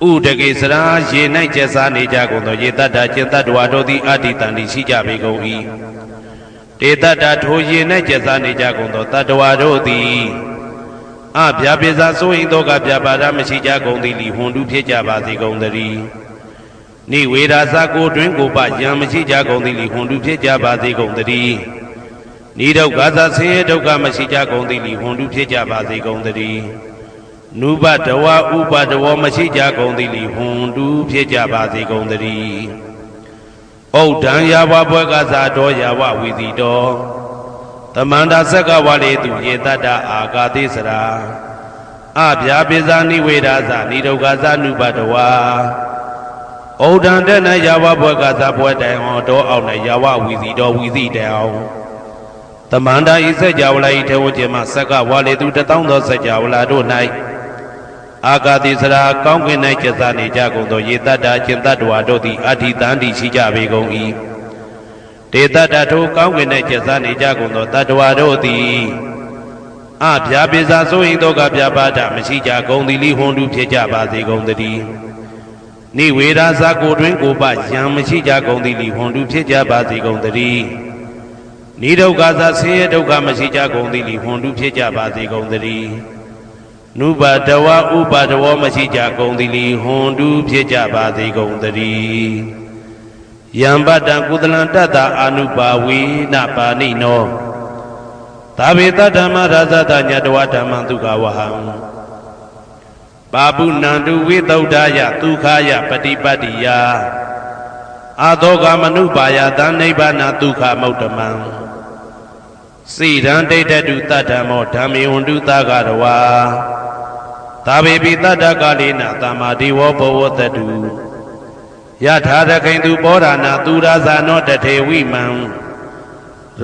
ဥဒကေစရာရေ၌ကျက်စားနေကြကုန်သောယေတတ္တကျင်တ္တဝါတို့သည်အာတိတန်တိရှိကြပေကုန်၏တေတ္တထိုရေ၌ကျက်စားနေကြကုန်သောတတ္တဝါတို့သည်အဗျာပိဇာဆိုရင်တော့ကဗျာပါဒမရှိကြကုန်သည်လီဟွန်တုဖြစ်ကြပါစေကုန်သတည်းနိဝေဒာသကိုတွင်ကိုပယံမရှိကြကုန်သည်လီဟွန်တုဖြစ်ကြပါစေကုန်သတည်းနိဒုက္ခသဆင်းရဲဒုက္ခမရှိကြကုန်သည်လီဟွန်တုဖြစ်ကြပါစေကုန်သတည်းနုပတဝဥပတဝမရှိကြကုန်သည်လီဟွန်တုဖြစ်ကြပါစေကုန်သတည်းဩဒံယာဝဘွယ်ကာသဒောယာဝဝီသိတော်သမန္တာသက္ကဝါလေသူယေတတ္တအာဂါတိစရာအဗျာပိဇာနိဝေဒာသနိဒုက္ခသနုပတဝါဩဒံတဲ့၌ယာဝဘွယ်ကာသဘွယ်တိုင်အောင်တော်အောင်၌ယာဝဝီသိတော်ဝီသိတိုင်အောင်သမန္တာဤစကြဝဠာဤထေဝကျမသက္ကဝါလေသူတသောသောစကြဝဠာတို့၌အာဂါတိစရာကောင်းကင်၌ကျက်စားနေကြကုန်သောယေတတ္တကျင်တတ္တဝါတို့သည်အာထိတန်တိရှိကြပေကုန်၏တေတတ္တထိုကောင်းကင်၌ကျက်စားနေကြကုန်သောတတ္တဝါတို့သည်အဗျာပိဇာဆိုရင်တော့ကဗျာပါဒမရှိကြကုန်သည်လီဟွန်တုဖြစ်ကြပါစေကုန်သတည်းနိဝေဒာသကိုတွင်ကိုပယံမရှိကြကုန်သည်လီဟွန်တုဖြစ်ကြပါစေကုန်သတည်းနိဒုက္ခသဆင်းရဲဒုက္ခမရှိကြကုန်သည်လီဟွန်တုဖြစ်ကြပါစေကုန်သတည်းနုပတဝဥပတဝမရှိကြကုန်သည်လီဟွန်တုဖြစ်ကြပါစေကုန်သတည်းယံပတ္တံကုသလံတတ္တအာနုပါဝေနပါဏိနောသာဝေတဓမ္မရာဇတညတဝဓမ္မံဒုက္ခဝဟံပါပုဏ္ဏတုဝိသုဒ္ဓယဒုက္ခယပฏิပတ္တိယအာသောကမနုပါယသနိဗ္ဗာနဒုက္ခမௌတ္တမံစိရံဒိဋ္ဌတုတတ္ဓမ္မောဓမ္မေဝန္တုသဂရဝါသာဝေပိတတ္တကာလေနသမ္မာဒေဝဘဝတတုယထာရခိန်သူပောဓာနာသူရာဇာနောတထေဝိမံ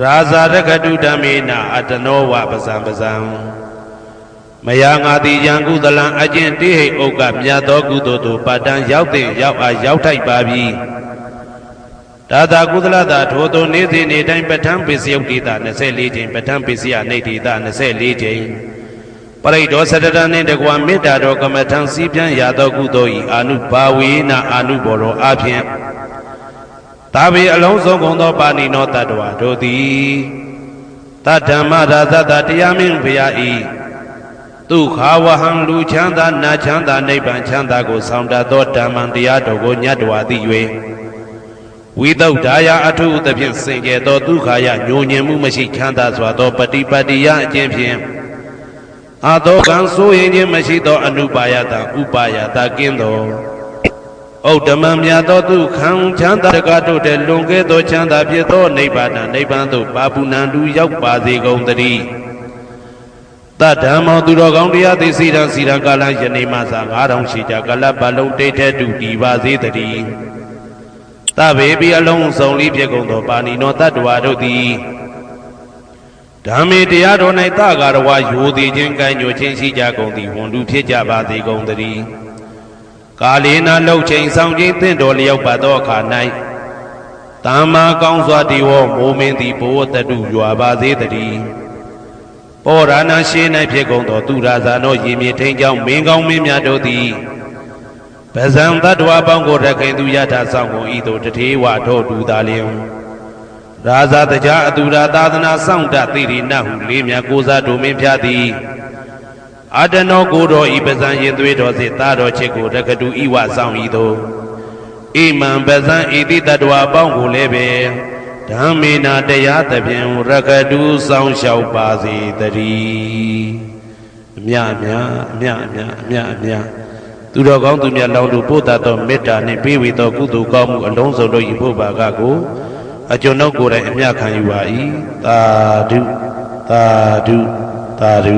ရာဇာရကတုဓမ္မေနအတနောဝပဇံပဇံမယငါတိယံကုသလံအကျင့်တိဟိဥက္ကမြတ်သောကုသိုလ်တို့ပါတံရောက်တဲ့ရောက်အားရောက်ထိုက်ပါပြီဒါသာကုသလတာထိုသို့နေ့စဉ်နေ့တိုင်းပဋ္ဌာန်းပိစယုတ်တိတာ24ကြိမ်ပဋ္ဌာန်းပိစယနေတိတာ24ကြိမ်ပရိဒောသတ္တရနှင့်တကွာမေတ္တာတော်ကမ္မထံစည်းပြန်ရသောကုသိုလ်ဤအာနုဘာဝေနအာနုဘောရောအဖြင့်သာဝေအလုံးစုံကုန်သောပါဏိနောတတ္တဝါတို့သည်တတ္ဓမ္မရာဇတတရားမင်းဘုရားဤဒုက္ခဝဟံလူချမ်းသာနာချမ်းသာနိဗ္ဗာန်ချမ်းသာကိုဆောင်တတ်သောဓမ္မံတရားတော်ကိုညတ်တော်သိ၍ဝိသုဒ္ဓါယအထုသဖြင့်စင်ကြယ်သောဒုက္ခယညိုညင်မှုမရှိချမ်းသာစွာသောပฏิပတ္တိယအကျင့်ဖြင့်အာသောကံဆိုရင်ခြင်းမရှိသောအနုပါယတဥပါယတကင်းသော ဩဓမ္မမြတ်သောသူခံချမ်းသာတကားတို့တဲ့လွန်ကဲသောချမ်းသာဖြစ်သောနိဗ္ဗာန်နိဗ္ဗာန်သို့ပါပုဏ္ဏတူရောက်ပါစေကုန်သတည်းတဓမ္မောသူတော်ကောင်းတရားသိစီရန်စီရန်ကာလယနေ့မှစ9000ရှိကြကာလပတ်လုံးတိတ်ထဲတူတည်ပါစေတည်းတဘေဘီအလုံးစုံလေးဖြစ်ကုန်သောပါဏိနောတတ္တဝါတို့သည်ဓမ္မေတရားတော်၌တကာရဝယိုသည်ချင်းကံညိုချင်းရှိကြကုန်သည်ဝန်လူဖြစ်ကြပါစေကုန်သတည်းကာလေနာလှုပ်ချိန်ဆောင်ခြင်းတင့်တော်လျောက်ပါသောအခါ၌တမ္မာကောင်းစွာဒီဝမိုးမင်းသည်ဘိုးတတုရွာပါစေတည်းပောရဏရှေ၌ဖြစ်ကုန်သောသူရာဇာနောရေမြေထိန်ကြောင့်မင်းကောင်းမင်းများတို့သည်ပဇံတတ္တဝါပေါင်းကိုရခိုင်သူယထာဆောင်ကုန်ဤသို့တထေဝထို့တူသာလျင်ရာဇာတကြားအတူရာသာသနာဆောင်တသိရိနဟုလေးမြတ်ကိုစားတို့မင်းဖျားသည်အတနောကိုတော်ဤပဇံရင်သွေးတော်စေသားတော်ချစ်ကိုရကတူဤဝဆောင်ဤသို့ဣမံပဇံဤတိတတ္တဝါပေါင်းကိုလည်းပဲဓမ္မေနာတရားသဖြင့်ရကတူဆောင်လျှောက်ပါစေတည်းအမြအမြအမြအမြအမြအမြသူတော်ကောင်းသူမြတ်လောင်းတို့ပို့တတ်သောမေတ္တာနှင့်ပေးဝေသောကုသိုလ်ကောင်းမှုအလုံးစုံတို့၏ဘုဗ္ဗာကကိုအကျွန်ုပ်ကိုယ်တိုင်အမြခံယူပါ၏သာဓုသာဓုသာဓု